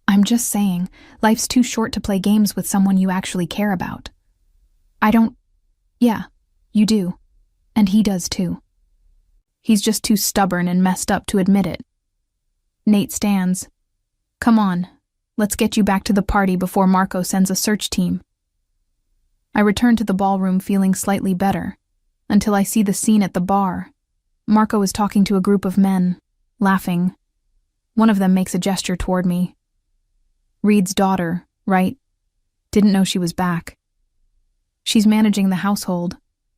I'm just saying, life's too short to play games with someone you actually care about. I don't... Yeah, you do. And he does too. He's just too stubborn and messed up to admit it. Nate stands. Come on, let's get you back to the party before Marco sends a search team. I return to the ballroom feeling slightly better, until I see the scene at the bar. Marco is talking to a group of men, laughing. One of them makes a gesture toward me. Reed's daughter, right? Didn't know she was back. She's managing the household,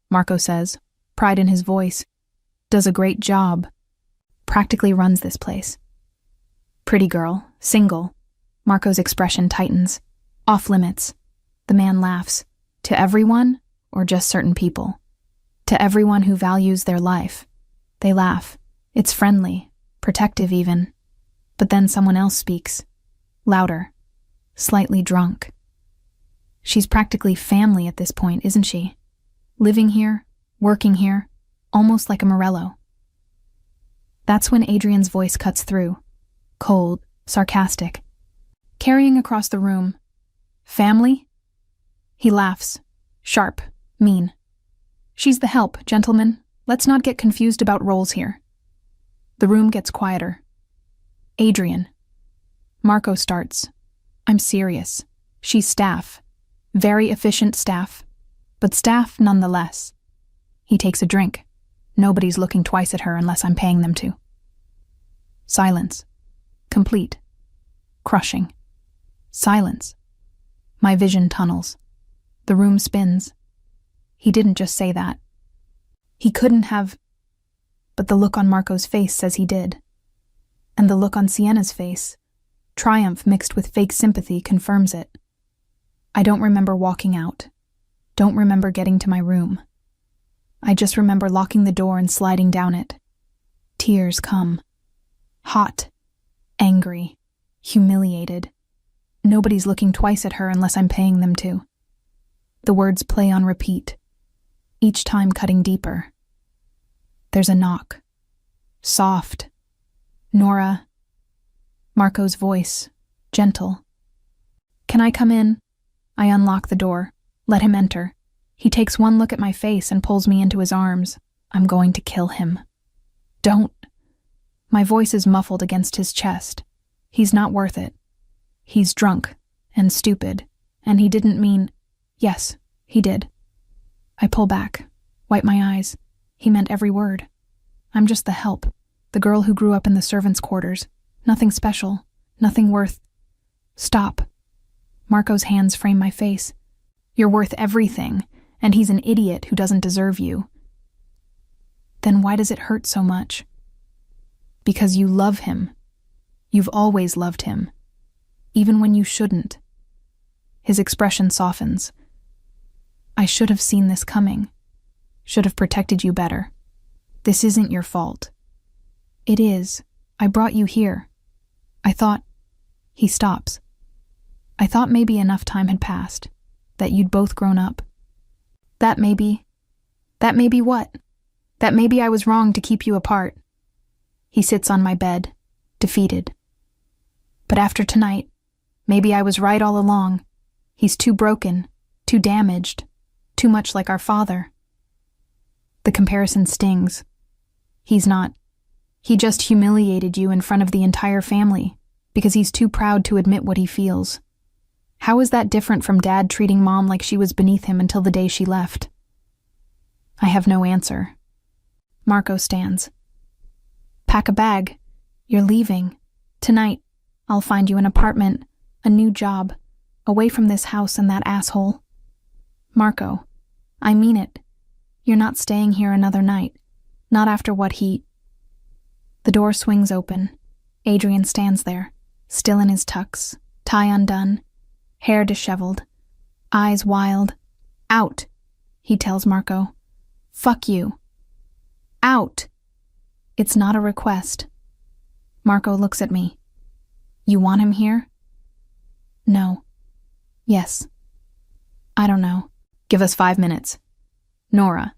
Marco says, pride in his voice. Does a great job. Practically runs this place. Pretty girl, single. Marco's expression tightens. Off limits. The man laughs. To everyone, or just certain people? To everyone who values their life. They laugh. It's friendly, protective even. But then someone else speaks. Louder. Slightly drunk. She's practically family at this point, isn't she? Living here, working here, almost like a Morello. That's when Adrian's voice cuts through. Cold, sarcastic. Carrying across the room. Family? He laughs. Sharp, mean. She's the help, gentlemen. Let's not get confused about roles here. The room gets quieter. Adrian. Marco starts. I'm serious. She's staff. Very efficient staff. But staff nonetheless. He takes a drink. Nobody's looking twice at her unless I'm paying them to. Silence. Complete. Crushing. Silence. My vision tunnels. The room spins. He didn't just say that. He couldn't have... But the look on Marco's face says he did. And the look on Sienna's face, triumph mixed with fake sympathy, confirms it. I don't remember walking out. Don't remember getting to my room. I just remember locking the door and sliding down it. Tears come. Hot. Angry. Humiliated. Nobody's looking twice at her unless I'm paying them to. The words play on repeat, each time cutting deeper. There's a knock. Soft. Nora. Marco's voice, gentle. Can I come in? I unlock the door, let him enter. He takes one look at my face and pulls me into his arms. I'm going to kill him. Don't. My voice is muffled against his chest. He's not worth it. He's drunk and stupid, and he didn't mean... Yes, he did. I pull back, wipe my eyes. He meant every word. I'm just the help, the girl who grew up in the servants' quarters. Nothing special, nothing worth... Stop. Marco's hands frame my face. You're worth everything, and he's an idiot who doesn't deserve you. Then why does it hurt so much? Because you love him. You've always loved him, even when you shouldn't. His expression softens. I should have seen this coming. Should have protected you better. This isn't your fault. It is. I brought you here. I thought... He stops. I thought maybe enough time had passed, that you'd both grown up. That maybe what? That maybe I was wrong to keep you apart. He sits on my bed, defeated. But after tonight, maybe I was right all along. He's too broken, too damaged, too much like our father. The comparison stings. He's not. He just humiliated you in front of the entire family because he's too proud to admit what he feels. How is that different from Dad treating Mom like she was beneath him until the day she left? I have no answer. Marco stands. Pack a bag. You're leaving. Tonight, I'll find you an apartment, a new job, away from this house and that asshole. Marco, I mean it. You're not staying here another night. Not after what he... The door swings open. Adrian stands there, still in his tux, tie undone, hair disheveled, eyes wild. Out, he tells Marco. Fuck you. Out. It's not a request. Marco looks at me. You want him here? No. Yes. I don't know. Give us 5 minutes. Nora.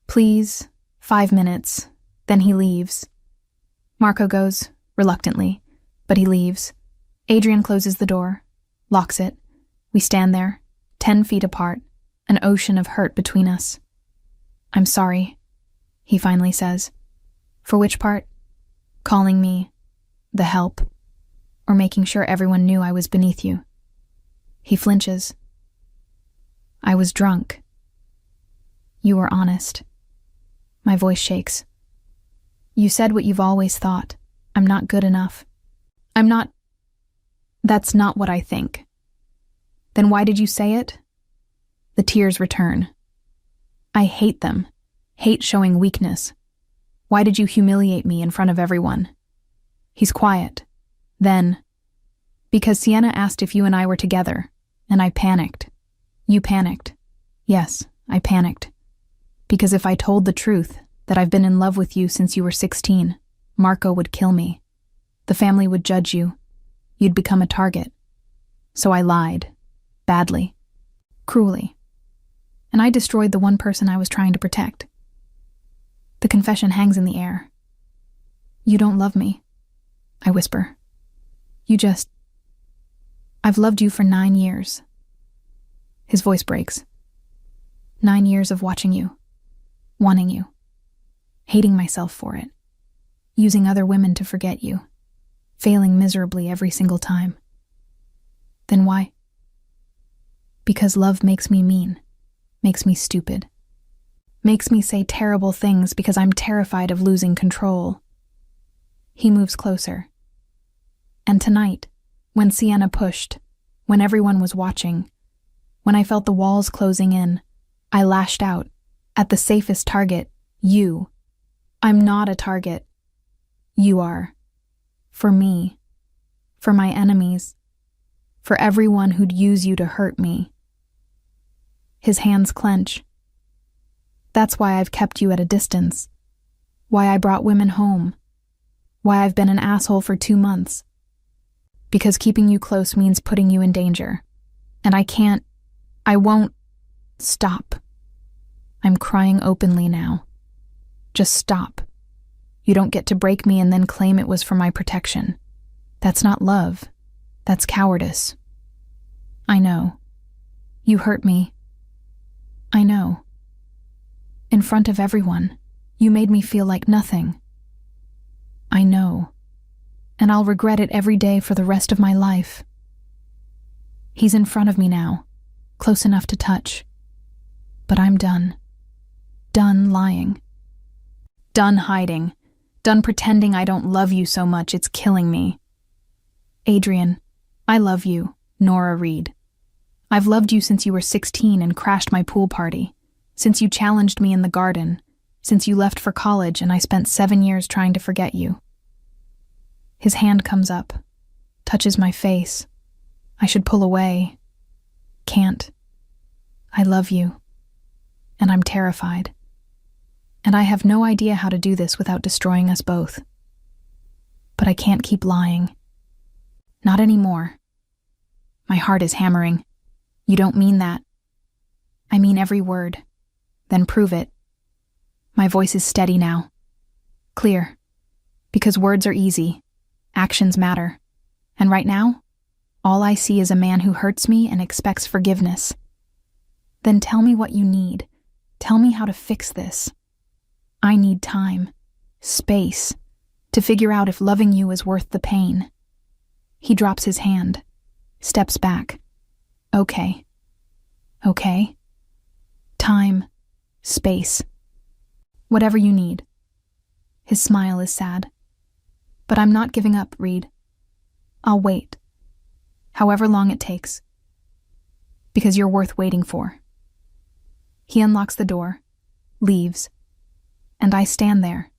Please. 5 minutes. Then he leaves. Marco goes, reluctantly, but he leaves. Adrian closes the door, locks it. We stand there, 10 feet apart, an ocean of hurt between us. I'm sorry, he finally says. For which part? Calling me the help, or making sure everyone knew I was beneath you. He flinches. I was drunk. You were honest. My voice shakes. You said what you've always thought. I'm not good enough. I'm not... That's not what I think. Then why did you say it? The tears return. I hate them. Hate showing weakness. Why did you humiliate me in front of everyone? He's quiet. Then, because Sienna asked if you and I were together, and I panicked. You panicked. Yes, I panicked. Because if I told the truth, that I've been in love with you since you were 16, Marco would kill me. The family would judge you. You'd become a target. So I lied. Badly. Cruelly. And I destroyed the one person I was trying to protect. The confession hangs in the air. You don't love me, I whisper. You just... I've loved you for 9 years. His voice breaks. 9 years of watching you. Wanting you. Hating myself for it. Using other women to forget you. Failing miserably every single time. Then why? Because love makes me mean. Makes me stupid. Makes me say terrible things because I'm terrified of losing control. He moves closer. And tonight, when Sienna pushed, when everyone was watching, when I felt the walls closing in, I lashed out, at the safest target, you. I'm not a target. You are. For me. For my enemies. For everyone who'd use you to hurt me. His hands clench. That's why I've kept you at a distance. Why I brought women home. Why I've been an asshole for 2 months. Because keeping you close means putting you in danger. And I won't stop. I'm crying openly now. Just stop. You don't get to break me and then claim it was for my protection. That's not love. That's cowardice. I know. You hurt me. I know. In front of everyone, you made me feel like nothing. I know. And I'll regret it every day for the rest of my life. He's in front of me now, close enough to touch. But I'm done. Done lying. Done hiding. Done pretending I don't love you so much it's killing me. Adrian, I love you, Nora Reed. I've loved you since you were 16 and crashed my pool party, since you challenged me in the garden, since you left for college and I spent 7 years trying to forget you. His hand comes up, touches my face. I should pull away. Can't. I love you. And I'm terrified. and I have no idea how to do this without destroying us both. But I can't keep lying. Not anymore. My heart is hammering. You don't mean that. I mean every word. Then prove it. My voice is steady now. Clear. Because words are easy. Actions matter. And right now, all I see is a man who hurts me and expects forgiveness. Then tell me what you need. Tell me how to fix this. I need time, space, to figure out if loving you is worth the pain. He drops his hand, steps back. Okay. Okay. Time, space. Whatever you need. His smile is sad. But I'm not giving up, Reed. I'll wait. However long it takes. Because you're worth waiting for. He unlocks the door, leaves, and I stand there,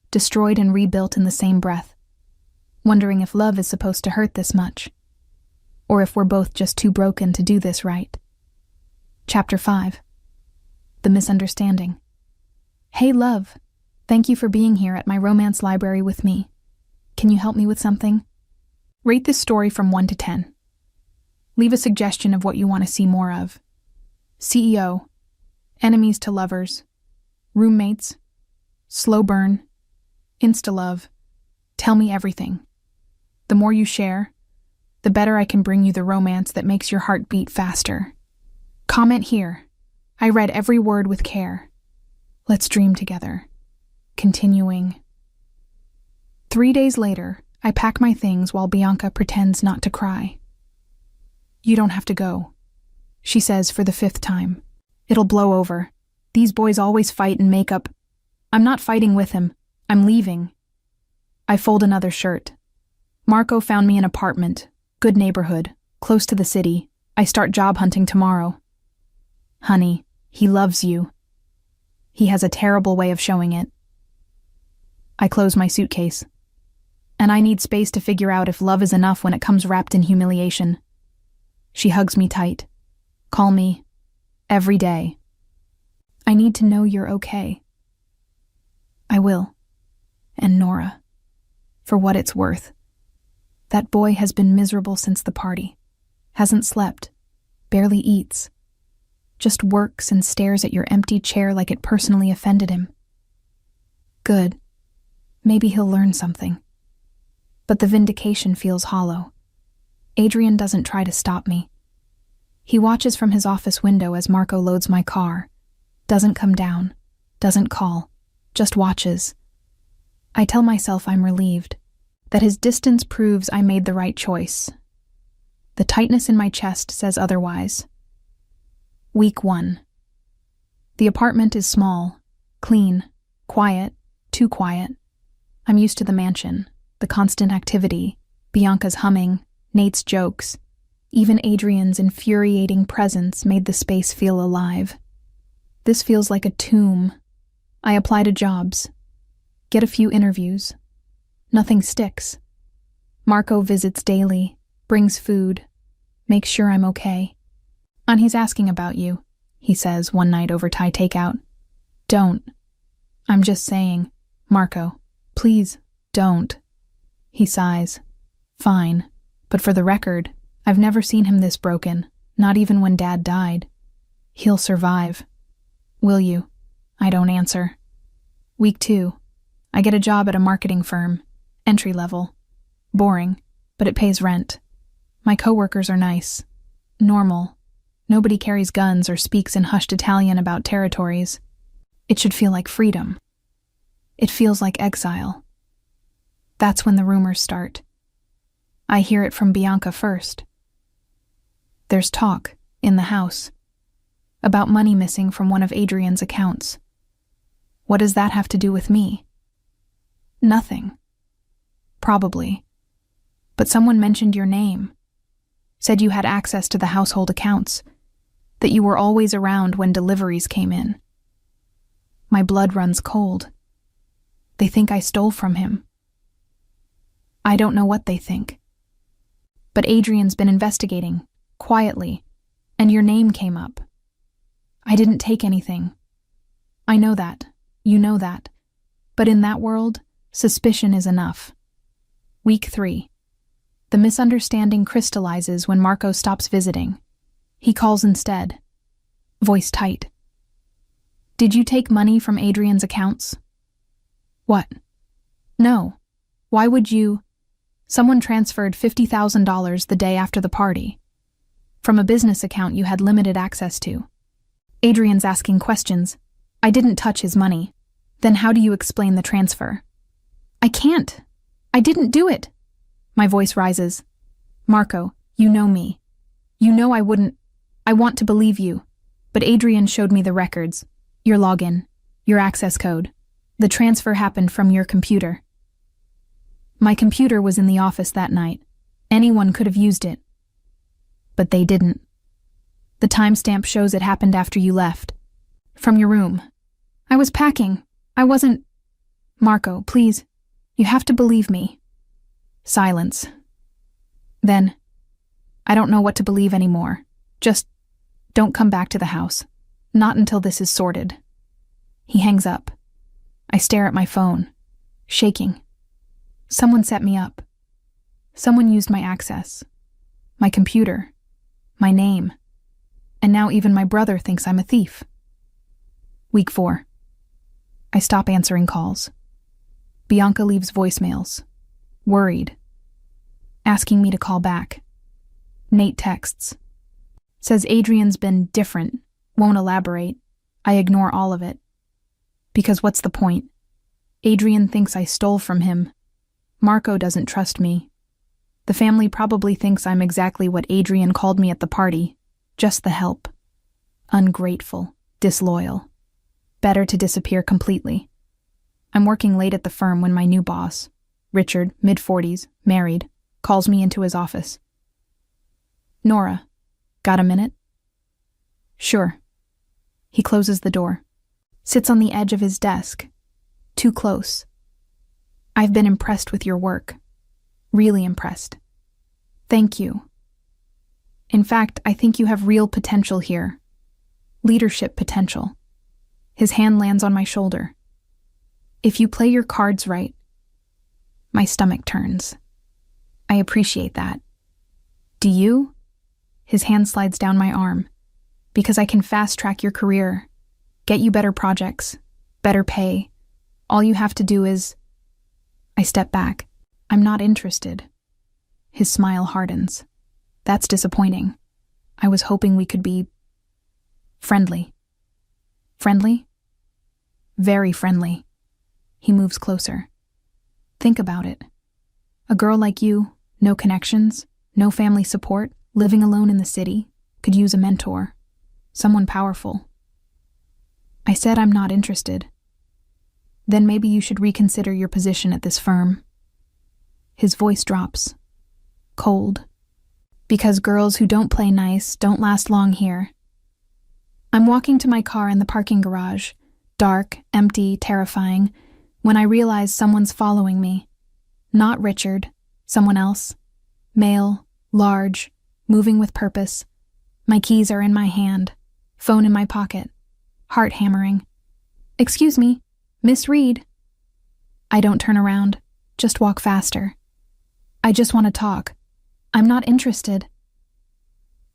destroyed and rebuilt in the same breath, wondering if love is supposed to hurt this much, or if we're both just too broken to do this right. Chapter 5. The Misunderstanding. Hey, love. Thank you for being here at my romance library with me. Can you help me with something? Rate this story from 1 to 10. Leave a suggestion of what you want to see more of. CEO. Enemies to lovers. Roommates. Slow burn. Insta-love. Tell me everything. The more you share, the better I can bring you the romance that makes your heart beat faster. Comment here. I read every word with care. Let's dream together. Continuing. 3 days later, I pack my things while Bianca pretends not to cry. You don't have to go, she says for the 5th time. It'll blow over. These boys always fight and make up. I'm not fighting with him. I'm leaving. I fold another shirt. Marco found me an apartment, good neighborhood, close to the city. I start job hunting tomorrow. Honey, he loves you. He has a terrible way of showing it. I close my suitcase. And I need space to figure out if love is enough when it comes wrapped in humiliation. She hugs me tight. Call me. Every day. I need to know you're okay. I will. And Nora. For what it's worth. That boy has been miserable since the party. Hasn't slept. Barely eats. Just works and stares at your empty chair like it personally offended him. Good. Maybe he'll learn something. But the vindication feels hollow. Adrian doesn't try to stop me. He watches from his office window as Marco loads my car. Doesn't come down. Doesn't call. Just watches. I tell myself I'm relieved. That his distance proves I made the right choice. The tightness in my chest says otherwise. Week 1. The apartment is small, clean, quiet, too quiet. I'm used to the mansion, the constant activity, Bianca's humming, Nate's jokes. Even Adrian's infuriating presence made the space feel alive. This feels like a tomb. I apply to jobs. Get a few interviews. Nothing sticks. Marco visits daily, brings food, makes sure I'm okay. And he's asking about you, he says one night over Thai takeout. Don't. I'm just saying, Marco, please, don't. He sighs. Fine, but for the record, I've never seen him this broken, not even when Dad died. He'll survive. Will you? I don't answer. Week 2. I get a job at a marketing firm. Entry level. Boring, but it pays rent. My coworkers are nice. Normal. Nobody carries guns or speaks in hushed Italian about territories. It should feel like freedom. It feels like exile. That's when the rumors start. I hear it from Bianca first. There's talk, in the house, about money missing from one of Adrian's accounts. What does that have to do with me? Nothing. Probably. But someone mentioned your name. Said you had access to the household accounts. That you were always around when deliveries came in. My blood runs cold. They think I stole from him. I don't know what they think. But Adrian's been investigating, quietly, and your name came up. I didn't take anything. I know that, You know that. But in that world, suspicion is enough. Week 3. The misunderstanding crystallizes when Marco stops visiting. He calls instead. Voice tight. Did you take money from Adrian's accounts? What? No. Why would you? Someone transferred $50,000 the day after the party. From a business account you had limited access to. Adrian's asking questions. I didn't touch his money. Then how do you explain the transfer? I can't. I didn't do it. My voice rises. Marco, you know me. You know I wouldn't. I want to believe you. But Adrian showed me the records. Your login. Your access code. The transfer happened from your computer. My computer was in the office that night. Anyone could have used it. But they didn't. The timestamp shows it happened after you left. From your room. I was packing. I wasn't... Marco, please. You have to believe me. Silence. Then, I don't know what to believe anymore. Just don't come back to the house. Not until this is sorted. He hangs up. I stare at my phone, shaking. Someone set me up. Someone used my access. My computer. My name. And now even my brother thinks I'm a thief. Week 4. I stop answering calls. Bianca leaves voicemails. Worried. Asking me to call back. Nate texts. Says Adrian's been different. Won't elaborate. I ignore all of it. Because what's the point? Adrian thinks I stole from him. Marco doesn't trust me. The family probably thinks I'm exactly what Adrian called me at the party. Just the help. Ungrateful. Disloyal. Better to disappear completely. I'm working late at the firm when my new boss, Richard, mid-40s, married, calls me into his office. Nora, got a minute? Sure. He closes the door. Sits on the edge of his desk. Too close. I've been impressed with your work. Really impressed. Thank you. In fact, I think you have real potential here. Leadership potential. His hand lands on my shoulder. If you play your cards right. My stomach turns. I appreciate that. Do you? His hand slides down my arm. Because I can fast-track your career. Get you better projects. Better pay. All you have to do is... I step back. I'm not interested. His smile hardens. That's disappointing. I was hoping we could be... friendly. Friendly? Very friendly. He moves closer. Think about it. A girl like you, no connections, no family support, living alone in the city, could use a mentor. Someone powerful. I said I'm not interested. Then maybe you should reconsider your position at this firm. His voice drops. Cold. Because girls who don't play nice don't last long here. I'm walking to my car in the parking garage, dark, empty, terrifying, when I realize someone's following me. Not Richard, someone else. Male, large, moving with purpose. My keys are in my hand, phone in my pocket, heart hammering. Excuse me, Miss Reed. I don't turn around, just walk faster. I just want to talk. I'm not interested.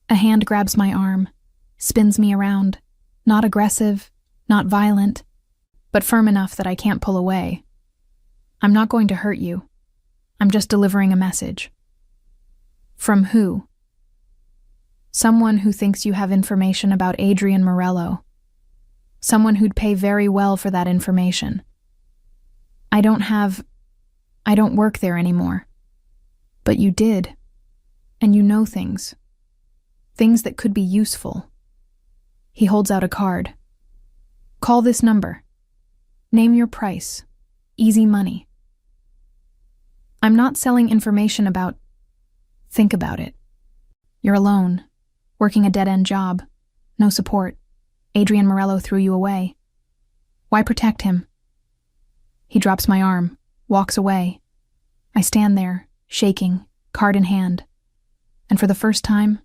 A hand grabs my arm, spins me around, not aggressive, not violent, but firm enough that I can't pull away. I'm not going to hurt you. I'm just delivering a message. From who? Someone who thinks you have information about Adrian Morello. Someone who'd pay very well for that information. I don't work there anymore. But you did. And you know things. Things that could be useful. He holds out a card. Call this number. Name your price. Easy money. I'm not selling information about... Think about it. You're alone, working a dead-end job, no support. Adrian Morello threw you away. Why protect him? He drops my arm, walks away. I stand there, shaking, card in hand. And for the first time,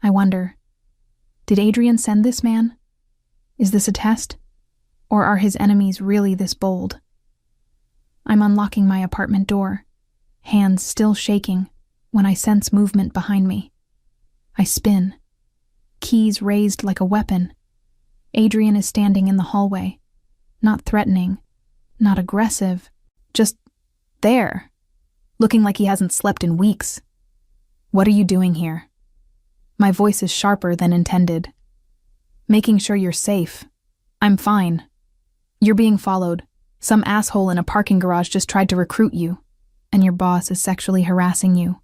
I wonder, did Adrian send this man? Is this a test? Or are his enemies really this bold? I'm unlocking my apartment door, hands still shaking, when I sense movement behind me. I spin, keys raised like a weapon. Adrian is standing in the hallway, not threatening, not aggressive, just there, looking like he hasn't slept in weeks. What are you doing here? My voice is sharper than intended. Making sure you're safe. I'm fine. You're being followed. Some asshole in a parking garage just tried to recruit you, and your boss is sexually harassing you.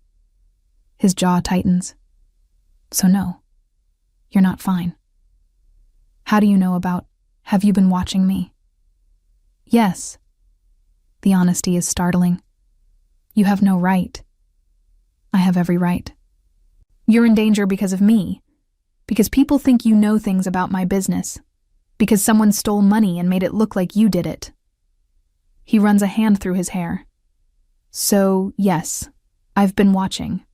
His jaw tightens. So no, you're not fine. How do you know about, have you been watching me? Yes. The honesty is startling. You have no right. I have every right. You're in danger because of me, because people think you know things about my business, because someone stole money and made it look like you did it. He runs a hand through his hair. So, yes, I've been watching,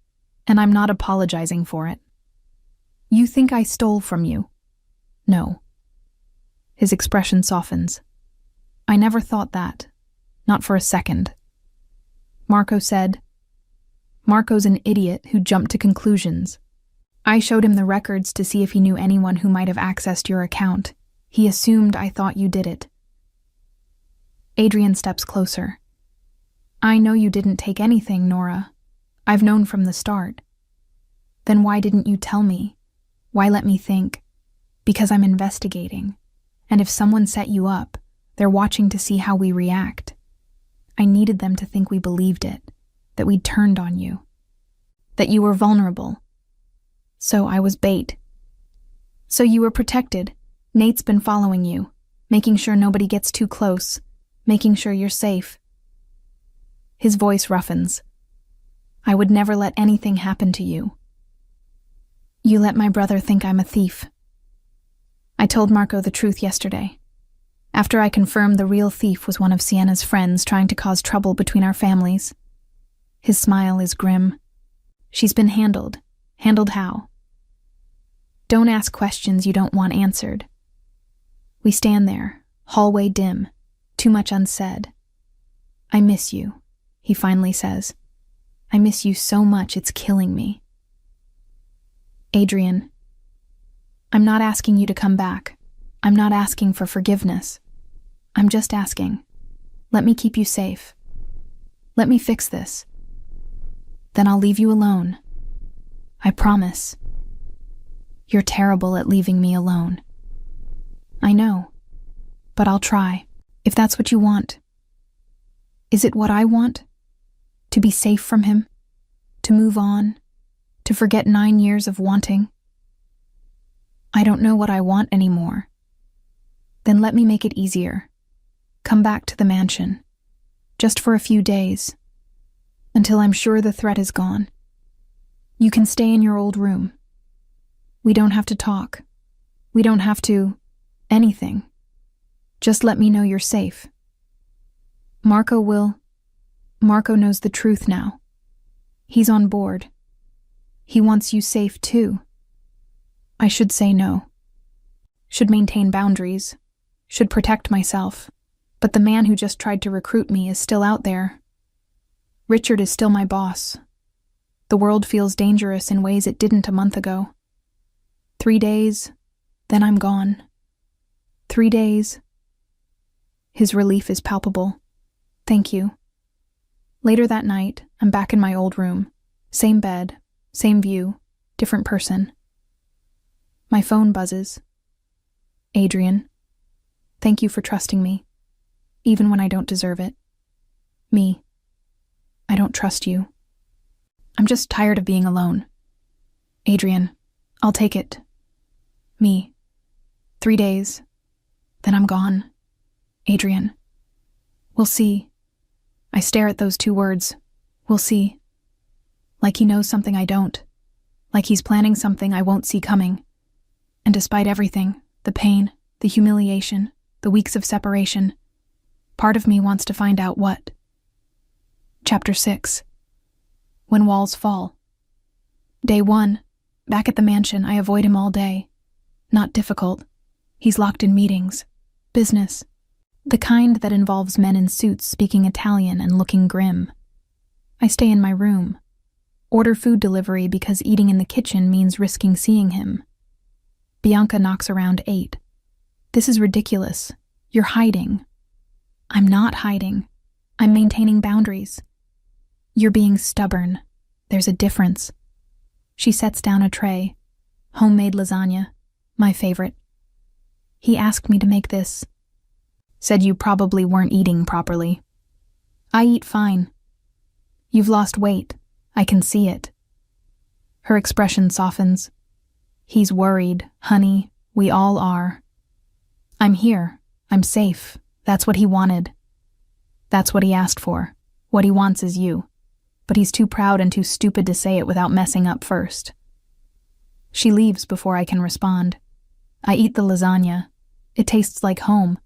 and I'm not apologizing for it. You think I stole from you? No. His expression softens. I never thought that. Not for a second. Marco said, Marco's an idiot who jumped to conclusions. I showed him the records to see if he knew anyone who might have accessed your account. He assumed I thought you did it. Adrian steps closer. I know you didn't take anything, Nora. I've known from the start. Then why didn't you tell me? Why let me think? Because I'm investigating. And if someone set you up, they're watching to see how we react. I needed them to think we believed it, that we'd turned on you, that you were vulnerable. So I was bait. So you were protected. Nate's been following you, making sure nobody gets too close, making sure you're safe. His voice roughens. I would never let anything happen to you. You let my brother think I'm a thief. I told Marco the truth yesterday. After I confirmed the real thief was one of Sienna's friends trying to cause trouble between our families. His smile is grim. She's been handled. Handled how? Don't ask questions you don't want answered. We stand there, hallway dim, too much unsaid. I miss you, he finally says. I miss you so much it's killing me. Adrian, I'm not asking you to come back. I'm not asking for forgiveness. I'm just asking, let me keep you safe. Let me fix this. Then I'll leave you alone. I promise. You're terrible at leaving me alone. I know, but I'll try, if that's what you want. Is it what I want? To be safe from him? To move on? To forget 9 years of wanting? I don't know what I want anymore. Then let me make it easier. Come back to the mansion. Just for a few days. Until I'm sure the threat is gone. You can stay in your old room. We don't have to talk. We don't have to... anything. Just let me know you're safe. Marco knows the truth now. He's on board. He wants you safe too. I should say no. Should maintain boundaries. Should protect myself. But the man who just tried to recruit me is still out there. Richard is still my boss. The world feels dangerous in ways it didn't a month ago. 3 days, then I'm gone. 3 days. His relief is palpable. Thank you. Later that night, I'm back in my old room. Same bed, same view, different person. My phone buzzes. Adrian, thank you for trusting me, even when I don't deserve it. Me. I don't trust you. I'm just tired of being alone. Adrian, I'll take it. Me. 3 days. Then I'm gone. Adrian. We'll see. I stare at those 2 words. We'll see. Like he knows something I don't. Like he's planning something I won't see coming. And despite everything, the pain, the humiliation, the weeks of separation, part of me wants to find out what. Chapter 6. When walls fall. Day 1. Back at the mansion, I avoid him all day. Not difficult. He's locked in meetings. Business. The kind that involves men in suits speaking Italian and looking grim. I stay in my room. Order food delivery because eating in the kitchen means risking seeing him. Bianca knocks around 8. This is ridiculous. You're hiding. I'm not hiding. I'm maintaining boundaries. You're being stubborn. There's a difference. She sets down a tray. Homemade lasagna. My favorite. He asked me to make this. Said you probably weren't eating properly. I eat fine. You've lost weight. I can see it. Her expression softens. He's worried, honey. We all are. I'm here. I'm safe. That's what he wanted. That's what he asked for. What he wants is you. But he's too proud and too stupid to say it without messing up first. She leaves before I can respond. I eat the lasagna. It tastes like home.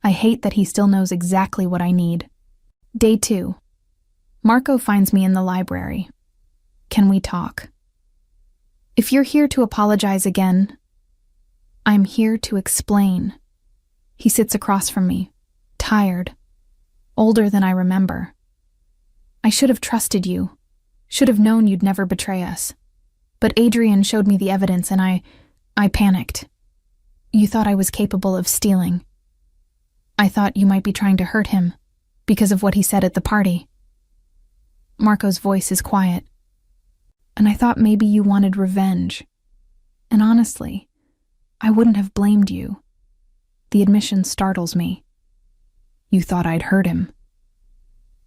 I hate that he still knows exactly what I need. Day 2. Marco finds me in the library. Can we talk? If you're here to apologize again, I'm here to explain. He sits across from me, tired, older than I remember. I should have trusted you, should have known you'd never betray us. But Adrian showed me the evidence and I panicked. You thought I was capable of stealing. I thought you might be trying to hurt him because of what he said at the party. Marco's voice is quiet. And I thought maybe you wanted revenge. And honestly, I wouldn't have blamed you. The admission startles me. You thought I'd hurt him.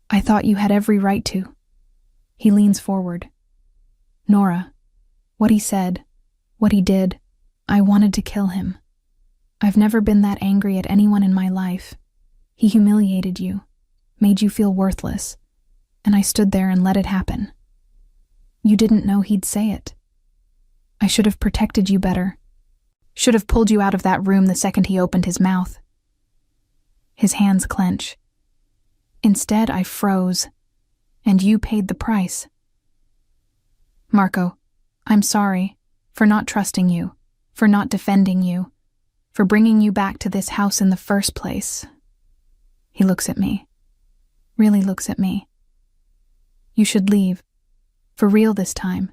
I thought you had every right to. He leans forward. Nora, what he said, what he did, I wanted to kill him. I've never been that angry at anyone in my life. He humiliated you, made you feel worthless, and I stood there and let it happen. You didn't know he'd say it. I should have protected you better. Should have pulled you out of that room the second he opened his mouth. His hands clench. Instead, I froze, and you paid the price. Marco, I'm sorry for not trusting you, for not defending you, for bringing you back to this house in the first place. He looks at me, really looks at me. You should leave, for real this time.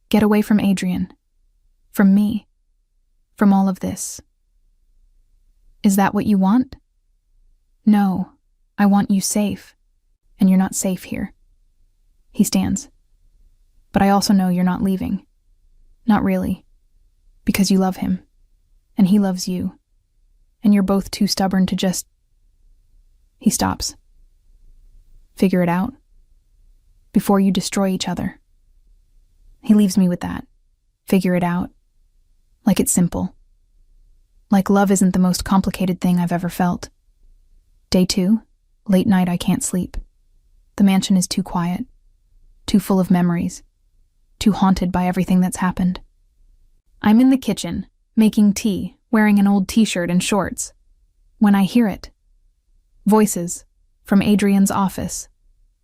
Get away from Adrian, from me, from all of this. Is that what you want? No, I want you safe, and you're not safe here. He stands. But I also know you're not leaving. Not really, because you love him, and he loves you, and you're both too stubborn to just... He stops. Figure it out, before you destroy each other. He leaves me with that. Figure it out. Like it's simple. Like love isn't the most complicated thing I've ever felt. Day 2, late night I can't sleep. The mansion is too quiet, too full of memories, too haunted by everything that's happened. I'm in the kitchen, making tea, wearing an old t-shirt and shorts, when I hear it. Voices, from Adrian's office.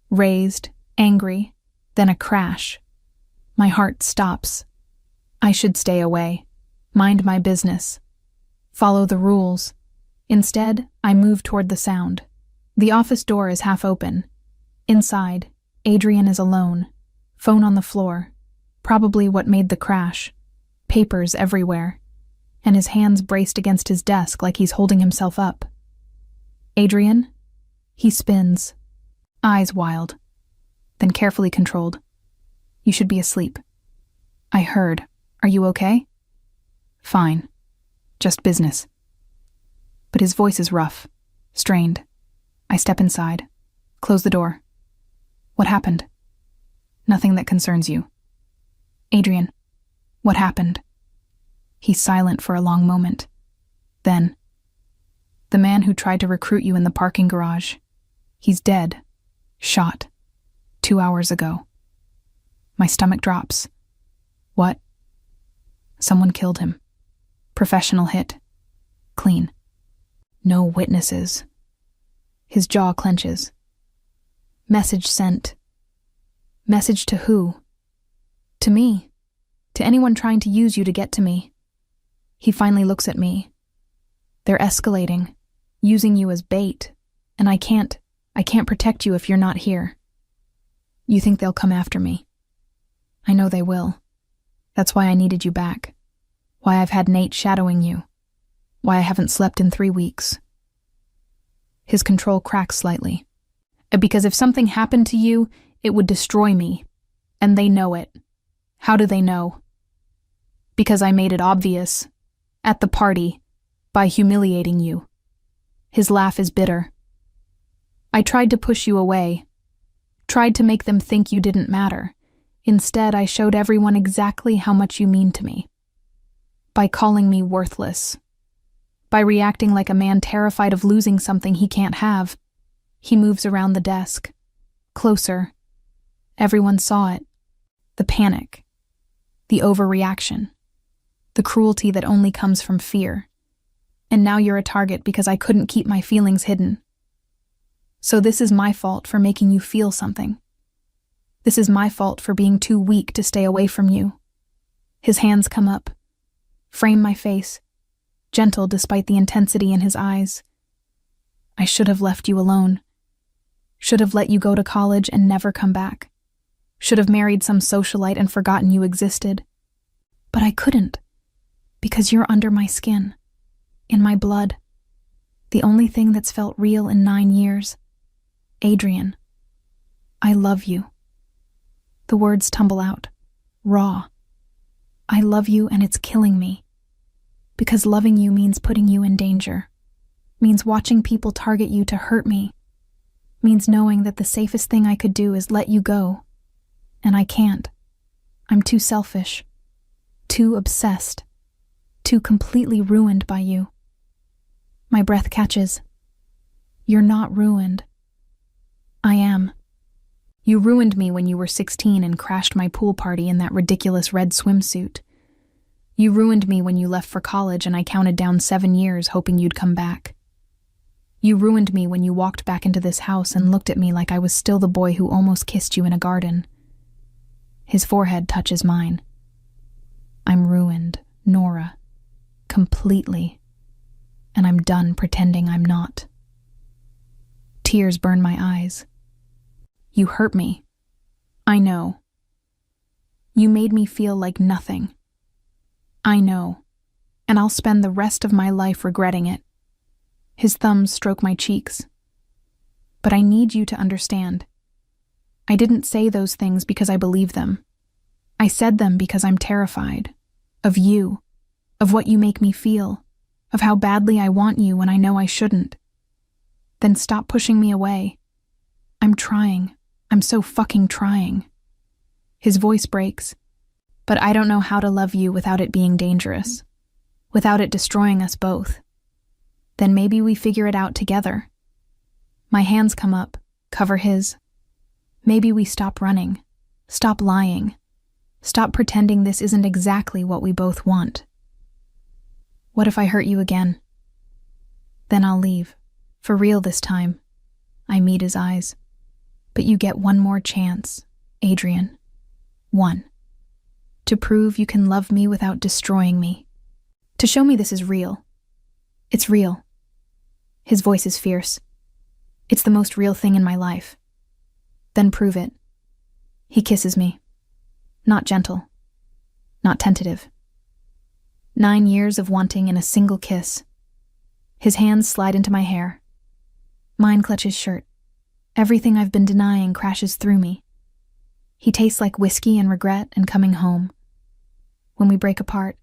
Raised, angry, then a crash. My heart stops. I should stay away, mind my business, follow the rules. Instead, I move toward the sound. The office door is half open. Inside, Adrian is alone, phone on the floor, probably what made the crash, papers everywhere, and his hands braced against his desk like he's holding himself up. Adrian? He spins, eyes wild, then carefully controlled. You should be asleep. I heard. Are you okay? Fine. Just business. But his voice is rough, strained. I step inside, close the door. What happened? Nothing that concerns you. Adrian, what happened? He's silent for a long moment. Then, the man who tried to recruit you in the parking garage. He's dead. Shot. 2 hours ago. My stomach drops. What? Someone killed him. Professional hit. Clean. No witnesses. His jaw clenches. Message sent. Message to who? To me. To anyone trying to use you to get to me. He finally looks at me. They're escalating, using you as bait, and I can't protect you if you're not here. You think they'll come after me. I know they will. That's why I needed you back. Why I've had Nate shadowing you. Why I haven't slept in 3 weeks. His control cracks slightly. Because if something happened to you, it would destroy me. And they know it. How do they know? Because I made it obvious. At the party. By humiliating you. His laugh is bitter. I tried to push you away. Tried to make them think you didn't matter. Instead, I showed everyone exactly how much you mean to me. By calling me worthless. By reacting like a man terrified of losing something he can't have. He moves around the desk. Closer. Everyone saw it. The panic. The overreaction. The cruelty that only comes from fear. And now you're a target because I couldn't keep my feelings hidden. So this is my fault for making you feel something. This is my fault for being too weak to stay away from you. His hands come up, frame my face, gentle despite the intensity in his eyes. I should have left you alone. Should have let you go to college and never come back. Should have married some socialite and forgotten you existed. But I couldn't, because you're under my skin, in my blood. The only thing that's felt real in 9 years. Adrian, I love you. The words tumble out, raw. I love you and it's killing me. Because loving you means putting you in danger. Means watching people target you to hurt me. Means knowing that the safest thing I could do is let you go. And I can't. I'm too selfish. Too obsessed. Too completely ruined by you. My breath catches. You're not ruined. I am. You ruined me when you were 16 and crashed my pool party in that ridiculous red swimsuit. You ruined me when you left for college and I counted down 7 years hoping you'd come back. You ruined me when you walked back into this house and looked at me like I was still the boy who almost kissed you in a garden. His forehead touches mine. I'm ruined, Nora. Completely. And I'm done pretending I'm not. Tears burn my eyes. You hurt me. I know. You made me feel like nothing. I know. And I'll spend the rest of my life regretting it. His thumbs stroke my cheeks. But I need you to understand. I didn't say those things because I believe them. I said them because I'm terrified. Of you. Of what you make me feel. Of how badly I want you when I know I shouldn't. Then stop pushing me away. I'm trying. I'm so fucking trying. His voice breaks. But I don't know how to love you without it being dangerous. Without it destroying us both. Then maybe we figure it out together. My hands come up, cover his. Maybe we stop running. Stop lying. Stop pretending this isn't exactly what we both want. What if I hurt you again? Then I'll leave. For real this time. I meet his eyes. But you get one more chance, Adrian. One. To prove you can love me without destroying me. To show me this is real. It's real. His voice is fierce. It's the most real thing in my life. Then prove it. He kisses me. Not gentle. Not tentative. 9 years of wanting in a single kiss. His hands slide into my hair. Mine clutch his shirt. Everything I've been denying crashes through me. He tastes like whiskey and regret and coming home. When we break apart,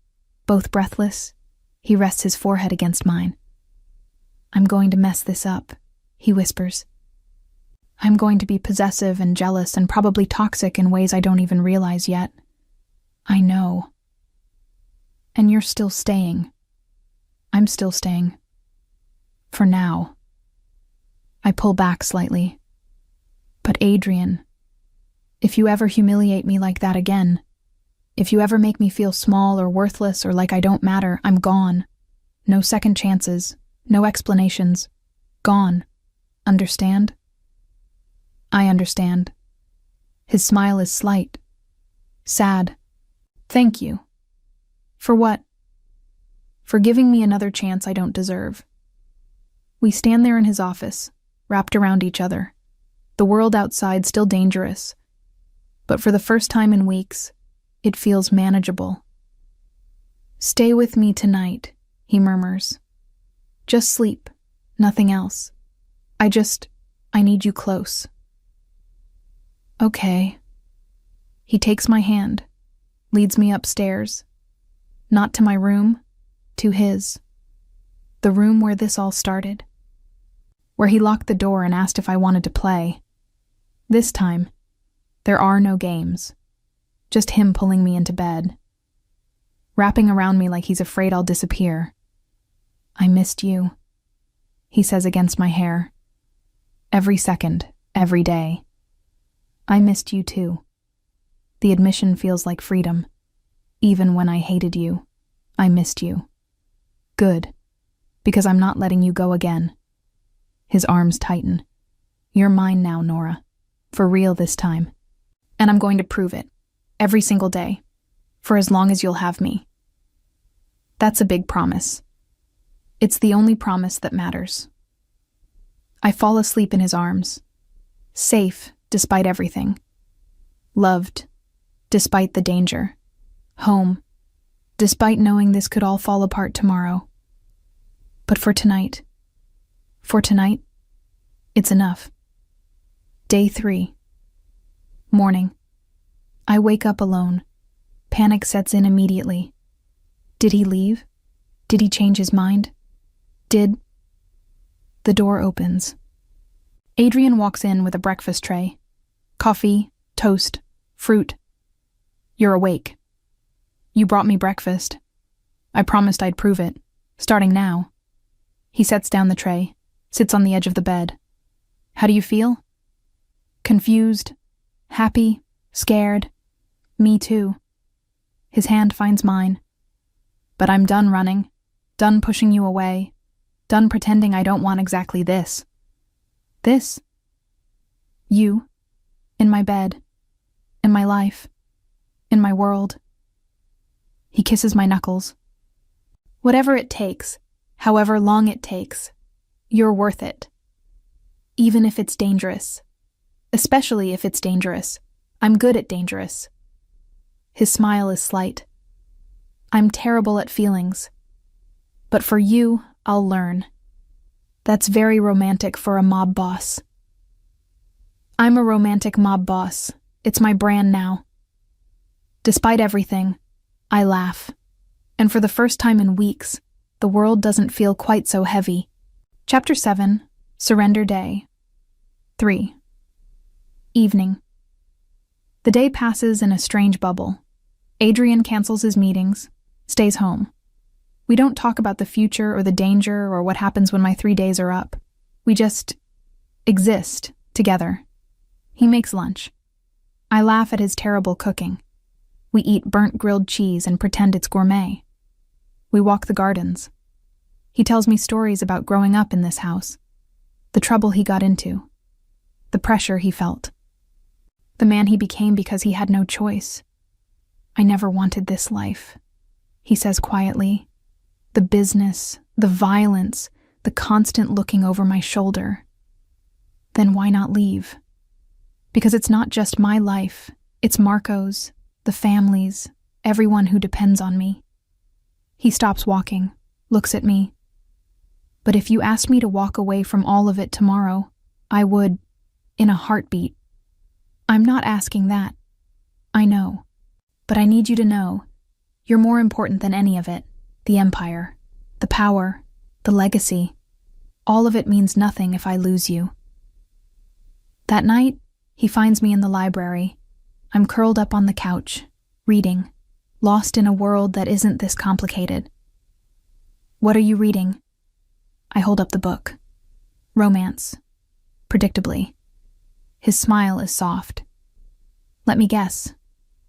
both breathless, he rests his forehead against mine. I'm going to mess this up, he whispers. I'm going to be possessive and jealous and probably toxic in ways I don't even realize yet. I know. And you're still staying. I'm still staying. For now. I pull back slightly. But Adrian, if you ever humiliate me like that again, if you ever make me feel small or worthless or like I don't matter, I'm gone. No second chances, no explanations. Gone. Understand? I understand. His smile is slight. Sad. Thank you. For what? for giving me another chance I don't deserve. We stand there in his office, wrapped around each other, the world outside still dangerous, but for the first time in weeks, it feels manageable. "Stay with me tonight," he murmurs. "Just sleep, nothing else. I need you close." "Okay." He takes my hand, leads me upstairs. Not to my room, to his. The room where this all started. Where he locked the door and asked if I wanted to play. This time, there are no games. Just him pulling me into bed. Wrapping around me like he's afraid I'll disappear. "I missed you," he says against my hair. "Every second, every day. I missed you too." The admission feels like freedom. Even when I hated you, I missed you. Good, because I'm not letting you go again. His arms tighten. "You're mine now, Nora. For real this time. And I'm going to prove it. Every single day. For as long as you'll have me." That's a big promise. It's the only promise that matters. I fall asleep in his arms. Safe, despite everything. Loved, despite the danger. Home, despite knowing this could all fall apart tomorrow. But for tonight, it's enough. Day 3. Morning. I wake up alone. Panic sets in immediately. Did he leave? Did he change his mind? The door opens. Adrian walks in with a breakfast tray. Coffee, toast, fruit. "You're awake. You brought me breakfast. I promised I'd prove it, starting now." He sets down the tray, sits on the edge of the bed. "How do you feel?" "Confused, happy, scared. Me too." His hand finds mine. "But I'm done running, done pushing you away, done pretending I don't want exactly this." "This?" "You. In my bed. In my life. In my world." He kisses my knuckles. "Whatever it takes, however long it takes, you're worth it. Even if it's dangerous. Especially if it's dangerous. I'm good at dangerous." His smile is slight. "I'm terrible at feelings. But for you, I'll learn." That's very romantic for a mob boss. I'm a romantic mob boss. It's my brand now. Despite everything, I laugh. And for the first time in weeks, the world doesn't feel quite so heavy. Chapter 7, Surrender Day. 3. Evening. The day passes in a strange bubble. Adrian cancels his meetings, stays home. We don't talk about the future or the danger or what happens when my 3 days are up. We just exist together. He makes lunch. I laugh at his terrible cooking. We eat burnt grilled cheese and pretend it's gourmet. We walk the gardens. He tells me stories about growing up in this house, the trouble he got into, the pressure he felt, the man he became because he had no choice. "I never wanted this life," he says quietly. The business, the violence, the constant looking over my shoulder. Then why not leave? Because it's not just my life, it's Marco's, the family's, everyone who depends on me. He stops walking, looks at me. "But if you asked me to walk away from all of it tomorrow, I would, in a heartbeat." "I'm not asking that. I know. But I need you to know, you're more important than any of it. The empire, the power, the legacy. All of it means nothing if I lose you." That night, he finds me in the library. I'm curled up on the couch, reading, lost in a world that isn't this complicated. "What are you reading?" I hold up the book. Romance. Predictably. His smile is soft. "Let me guess.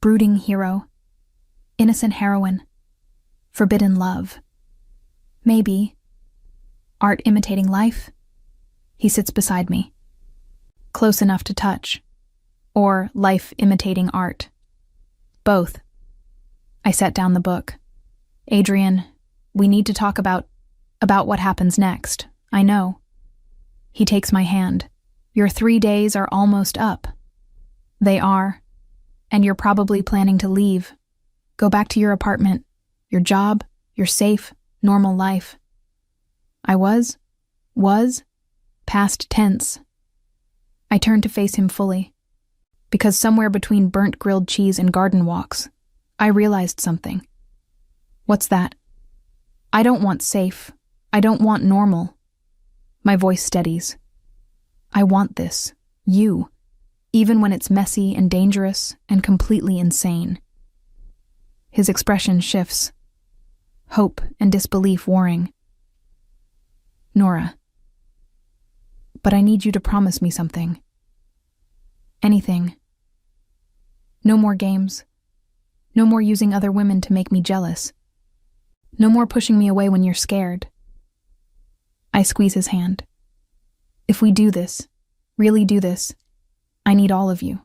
Brooding hero. Innocent heroine. Forbidden love. Maybe. Art imitating life?" He sits beside me. Close enough to touch. Or life imitating art. Both. I set down the book. "Adrian, We need to talk about what happens next. I know. He takes my hand. Your 3 days are almost up. They are. And you're probably planning to leave. Go back to your apartment, your job, your safe, normal life. I was, past tense. I turned to face him fully. Because somewhere between burnt grilled cheese and garden walks, I realized something. What's that? I don't want safe. I don't want normal. My voice steadies. I want this. You. Even when it's messy and dangerous and completely insane. His expression shifts. Hope and disbelief warring. Nora. But I need you to promise me something. Anything. No more games. No more using other women to make me jealous. No more pushing me away when you're scared. I squeeze his hand. If we do this, really do this, I need all of you.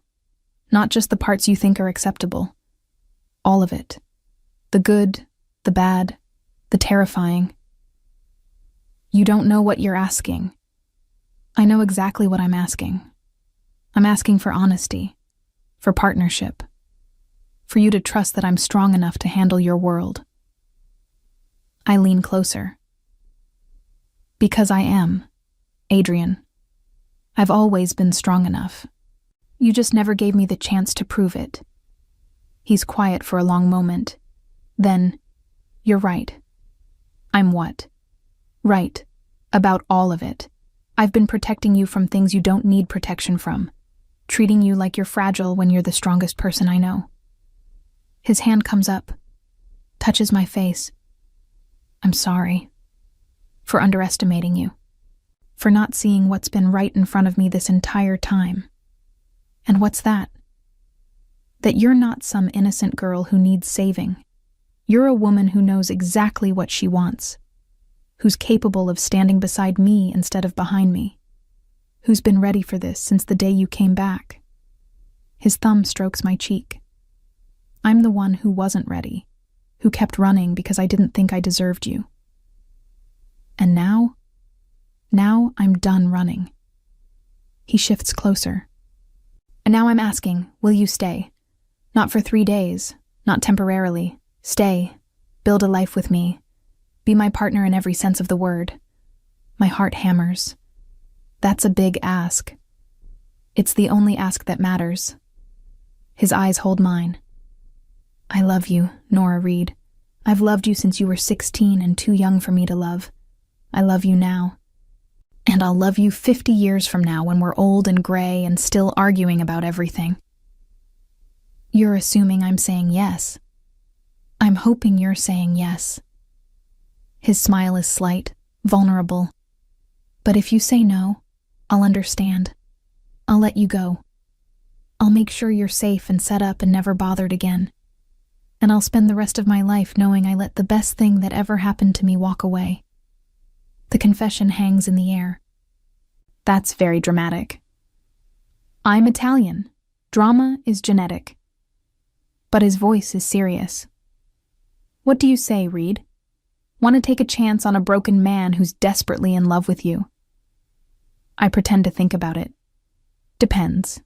Not just the parts you think are acceptable. All of it. The good, the bad, the terrifying. You don't know what you're asking. I know exactly what I'm asking. I'm asking for honesty, for partnership, for you to trust that I'm strong enough to handle your world. I lean closer. Because I am, Adrian. I've always been strong enough. You just never gave me the chance to prove it. He's quiet for a long moment. Then, you're right. I'm what? Right. About all of it. I've been protecting you from things you don't need protection from. Treating you like you're fragile when you're the strongest person I know. His hand comes up, touches my face. I'm sorry. For underestimating you. For not seeing what's been right in front of me this entire time. And what's that? That you're not some innocent girl who needs saving. You're a woman who knows exactly what she wants. Who's capable of standing beside me instead of behind me. Who's been ready for this since the day you came back. His thumb strokes my cheek. I'm the one who wasn't ready, who kept running because I didn't think I deserved you. And now I'm done running. He shifts closer. And now I'm asking, will you stay? Not for 3 days, not temporarily. Stay, build a life with me. Be my partner in every sense of the word. My heart hammers. That's a big ask. It's the only ask that matters. His eyes hold mine. I love you, Nora Reed. I've loved you since you were 16 and too young for me to love. I love you now. And I'll love you 50 years from now when we're old and gray and still arguing about everything. You're assuming I'm saying yes. I'm hoping you're saying yes. His smile is slight, vulnerable. But if you say no, I'll understand. I'll let you go. I'll make sure you're safe and set up and never bothered again. And I'll spend the rest of my life knowing I let the best thing that ever happened to me walk away. The confession hangs in the air. That's very dramatic. I'm Italian. Drama is genetic. But his voice is serious. What do you say, Reed? Want to take a chance on a broken man who's desperately in love with you? I pretend to think about it. Depends.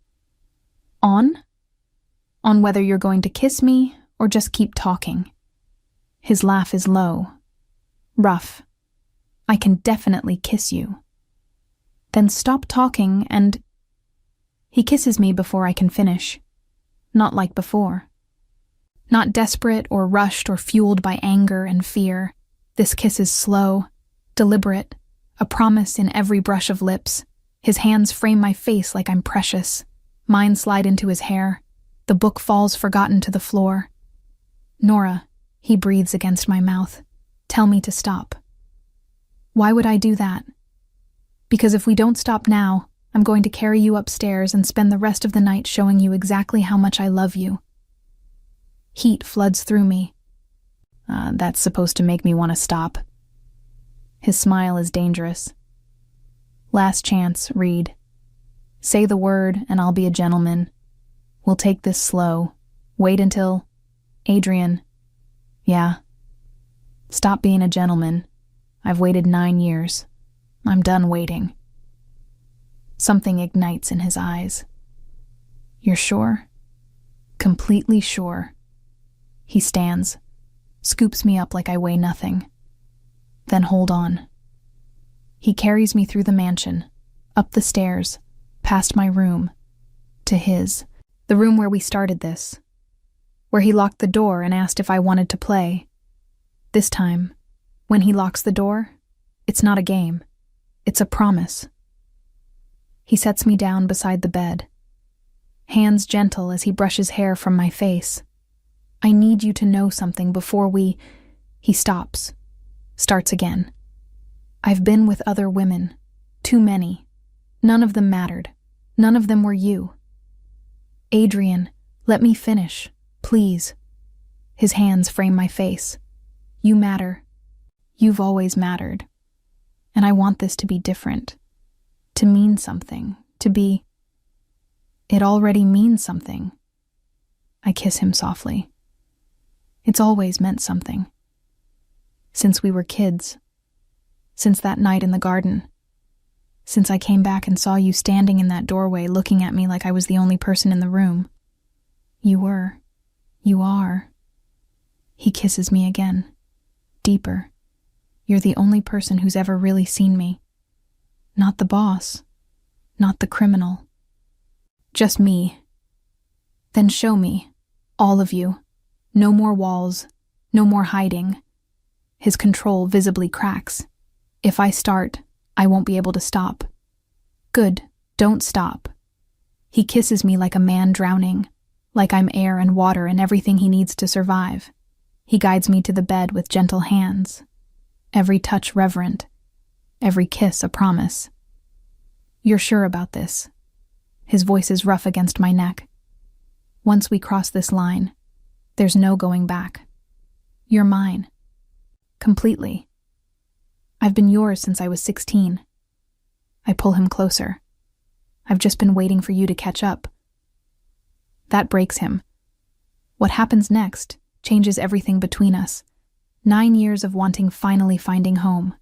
On? On whether you're going to kiss me or just keep talking. His laugh is low. Rough. I can definitely kiss you. Then stop talking and... He kisses me before I can finish. Not like before. Not desperate or rushed or fueled by anger and fear. This kiss is slow, deliberate, a promise in every brush of lips. His hands frame my face like I'm precious. Mine slide into his hair. The book falls forgotten to the floor. Nora, he breathes against my mouth. Tell me to stop. Why would I do that? Because if we don't stop now, I'm going to carry you upstairs and spend the rest of the night showing you exactly how much I love you. Heat floods through me. That's supposed to make me want to stop. His smile is dangerous. Last chance, Reed. Say the word and I'll be a gentleman. We'll take this slow. Wait until... Adrian. Yeah. Stop being a gentleman. I've waited 9 years. I'm done waiting. Something ignites in his eyes. You're sure? Completely sure. He stands, scoops me up like I weigh nothing. Then hold on. He carries me through the mansion, up the stairs, past my room, to his, the room where we started this, where he locked the door and asked if I wanted to play. This time, when he locks the door, it's not a game. It's a promise. He sets me down beside the bed, hands gentle as he brushes hair from my face. I need you to know something before we... He stops, starts again. I've been with other women, too many. None of them mattered. None of them were you. Adrian, let me finish, please. His hands frame my face. You matter. You've always mattered. And I want this to be different. To mean something. To be... It already means something. I kiss him softly. It's always meant something. Since we were kids. Since that night in the garden. Since I came back and saw you standing in that doorway looking at me like I was the only person in the room. You were. You are. He kisses me again. Deeper. You're the only person who's ever really seen me. Not the boss. Not the criminal. Just me. Then show me. All of you. No more walls. No more hiding. His control visibly cracks. If I start, I won't be able to stop. Good. Don't stop. He kisses me like a man drowning. Like I'm air and water and everything he needs to survive. He guides me to the bed with gentle hands. Every touch reverent. Every kiss a promise. You're sure about this? His voice is rough against my neck. Once we cross this line, there's no going back. You're mine. Completely. I've been yours since I was 16. I pull him closer. I've just been waiting for you to catch up. That breaks him. What happens next changes everything between us. 9 years of wanting finally finding home.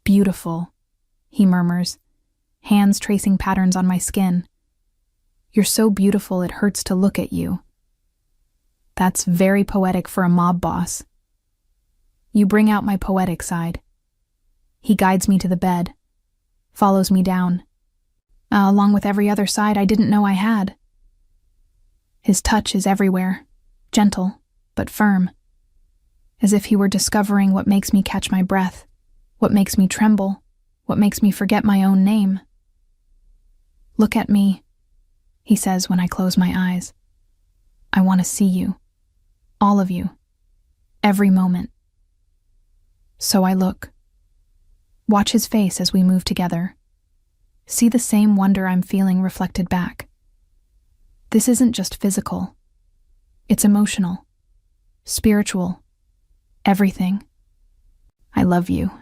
Beautiful, he murmurs, hands tracing patterns on my skin. You're so beautiful it hurts to look at you. That's very poetic for a mob boss. You bring out my poetic side. He guides me to the bed, follows me down, along with every other side I didn't know I had. His touch is everywhere, gentle, but firm, as if he were discovering what makes me catch my breath, what makes me tremble, what makes me forget my own name. Look at me, he says when I close my eyes. I want to see you, all of you, every moment. So I look. Watch his face as we move together. See the same wonder I'm feeling reflected back. This isn't just physical. It's emotional, spiritual, everything. I love you,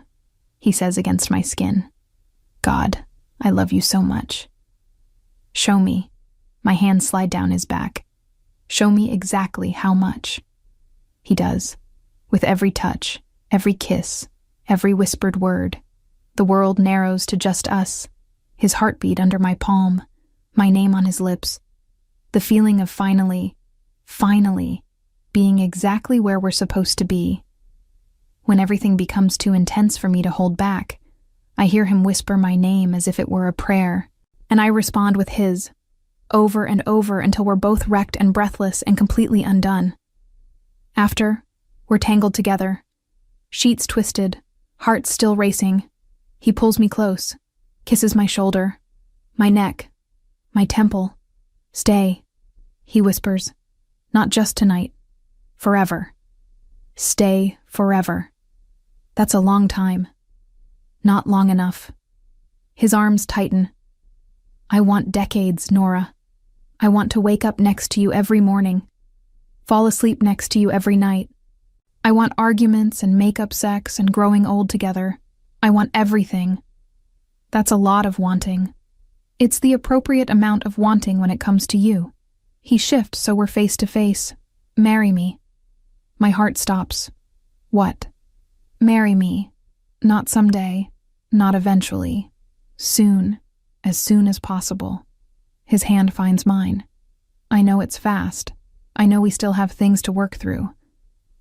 he says against my skin. God, I love you so much. Show me. My hands slide down his back. Show me exactly how much. He does, with every touch. Every kiss, every whispered word. The world narrows to just us, his heartbeat under my palm, my name on his lips. The feeling of finally being exactly where we're supposed to be. When everything becomes too intense for me to hold back, I hear him whisper my name as if it were a prayer, and I respond with his, over and over until we're both wrecked and breathless and completely undone. After, we're tangled together. Sheets twisted, heart still racing. He pulls me close, kisses my shoulder, my neck, my temple. Stay, he whispers. Not just tonight. Forever. Stay forever. That's a long time. Not long enough. His arms tighten. I want decades, Nora. I want to wake up next to you every morning. Fall asleep next to you every night. I want arguments and make-up sex and growing old together. I want everything. That's a lot of wanting. It's the appropriate amount of wanting when it comes to you. He shifts so we're face to face. Marry me. My heart stops. What? Marry me. Not someday, not eventually. Soon, as soon as possible. His hand finds mine. I know it's fast. I know we still have things to work through.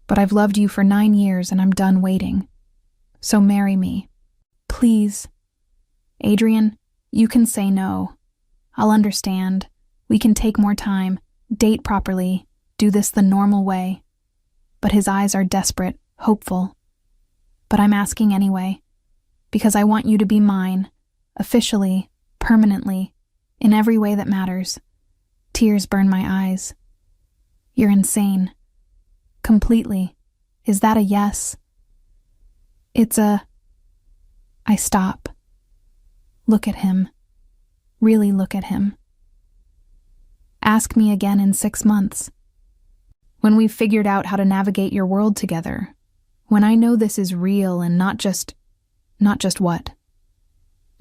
But I've loved you for 9 years and I'm done waiting. So marry me. Please. Adrian, you can say no. I'll understand. We can take more time, date properly, do this the normal way. But his eyes are desperate, hopeful. But I'm asking anyway, because I want you to be mine, officially, permanently, in every way that matters. Tears burn my eyes. You're insane. Completely. Is that a yes? It's a... I stop. Look at him. Really look at him. Ask me again in 6 months. When we've figured out how to navigate your world together. When I know this is real and not just what?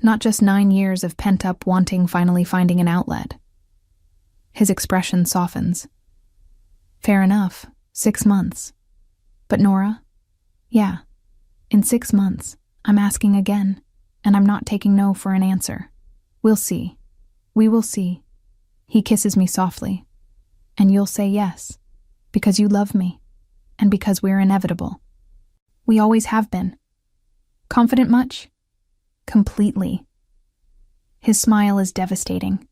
Not just 9 years of pent-up wanting finally finding an outlet. His expression softens. Fair enough, 6 months. But Nora? Yeah, in 6 months, I'm asking again, and I'm not taking no for an answer. We'll see. We will see. He kisses me softly. And you'll say yes, because you love me, and because we're inevitable. We always have been. Confident much? Completely. His smile is devastating.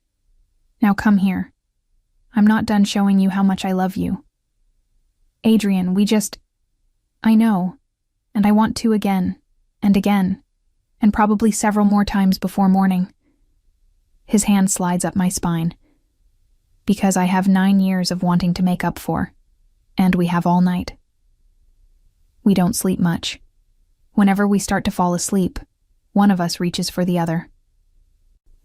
Now come here. I'm not done showing you how much I love you. Adrian, I know, and I want to again, and probably several more times before morning. His hand slides up my spine. Because I have 9 years of wanting to make up for, and we have all night. We don't sleep much. Whenever we start to fall asleep, one of us reaches for the other.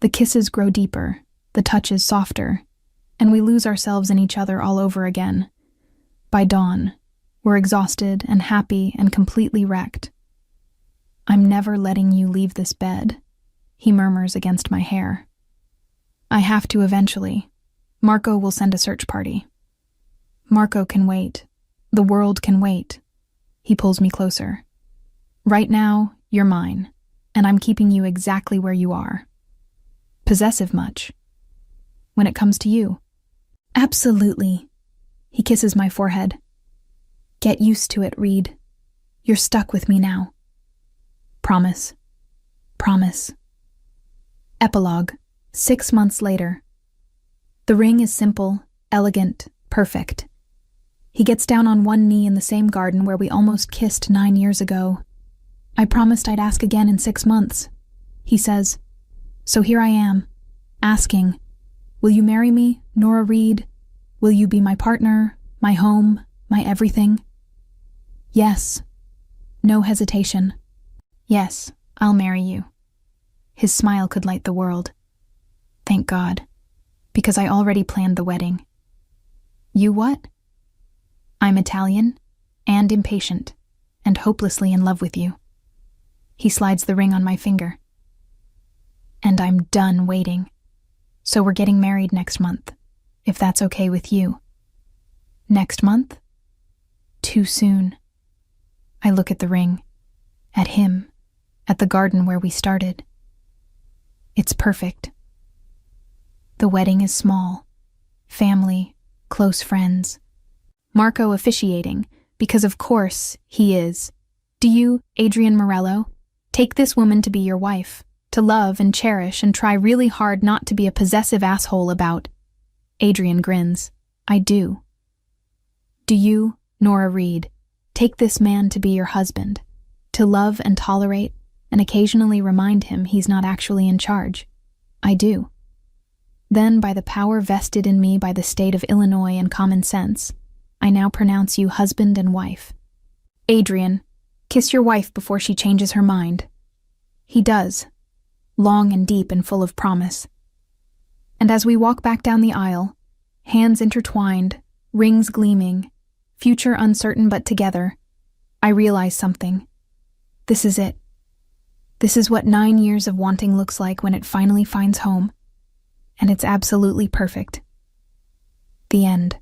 The kisses grow deeper, the touches softer, and we lose ourselves in each other all over again. By dawn, we're exhausted and happy and completely wrecked. I'm never letting you leave this bed, he murmurs against my hair. I have to eventually. Marco will send a search party. Marco can wait. The world can wait. He pulls me closer. Right now, you're mine, and I'm keeping you exactly where you are. Possessive much? When it comes to you? Absolutely. He kisses my forehead. Get used to it, Reed. You're stuck with me now. Promise. Promise. Epilogue. 6 months later. The ring is simple, elegant, perfect. He gets down on one knee in the same garden where we almost kissed 9 years ago. I promised I'd ask again in 6 months, he says. So here I am, asking, will you marry me, Nora Reed? Will you be my partner, my home, my everything? Yes. No hesitation. Yes, I'll marry you. His smile could light the world. Thank God. Because I already planned the wedding. You what? I'm Italian and impatient and hopelessly in love with you. He slides the ring on my finger. And I'm done waiting. So we're getting married next month, if that's okay with you. Next month? Too soon. I look at the ring, at him, at the garden where we started. It's perfect. The wedding is small. Family, close friends. Marco officiating, because of course he is. Do you, Adrian Morello, take this woman to be your wife, to love and cherish and try really hard not to be a possessive asshole about? Adrian grins. I do. Do you, Nora Reed, take this man to be your husband, to love and tolerate and occasionally remind him he's not actually in charge? I do. Then, by the power vested in me by the state of Illinois and common sense, I now pronounce you husband and wife. Adrian, kiss your wife before she changes her mind. He does, long and deep and full of promise. And as we walk back down the aisle, hands intertwined, rings gleaming, future uncertain but together, I realize something. This is it. This is what 9 years of wanting looks like when it finally finds home. And it's absolutely perfect. The end.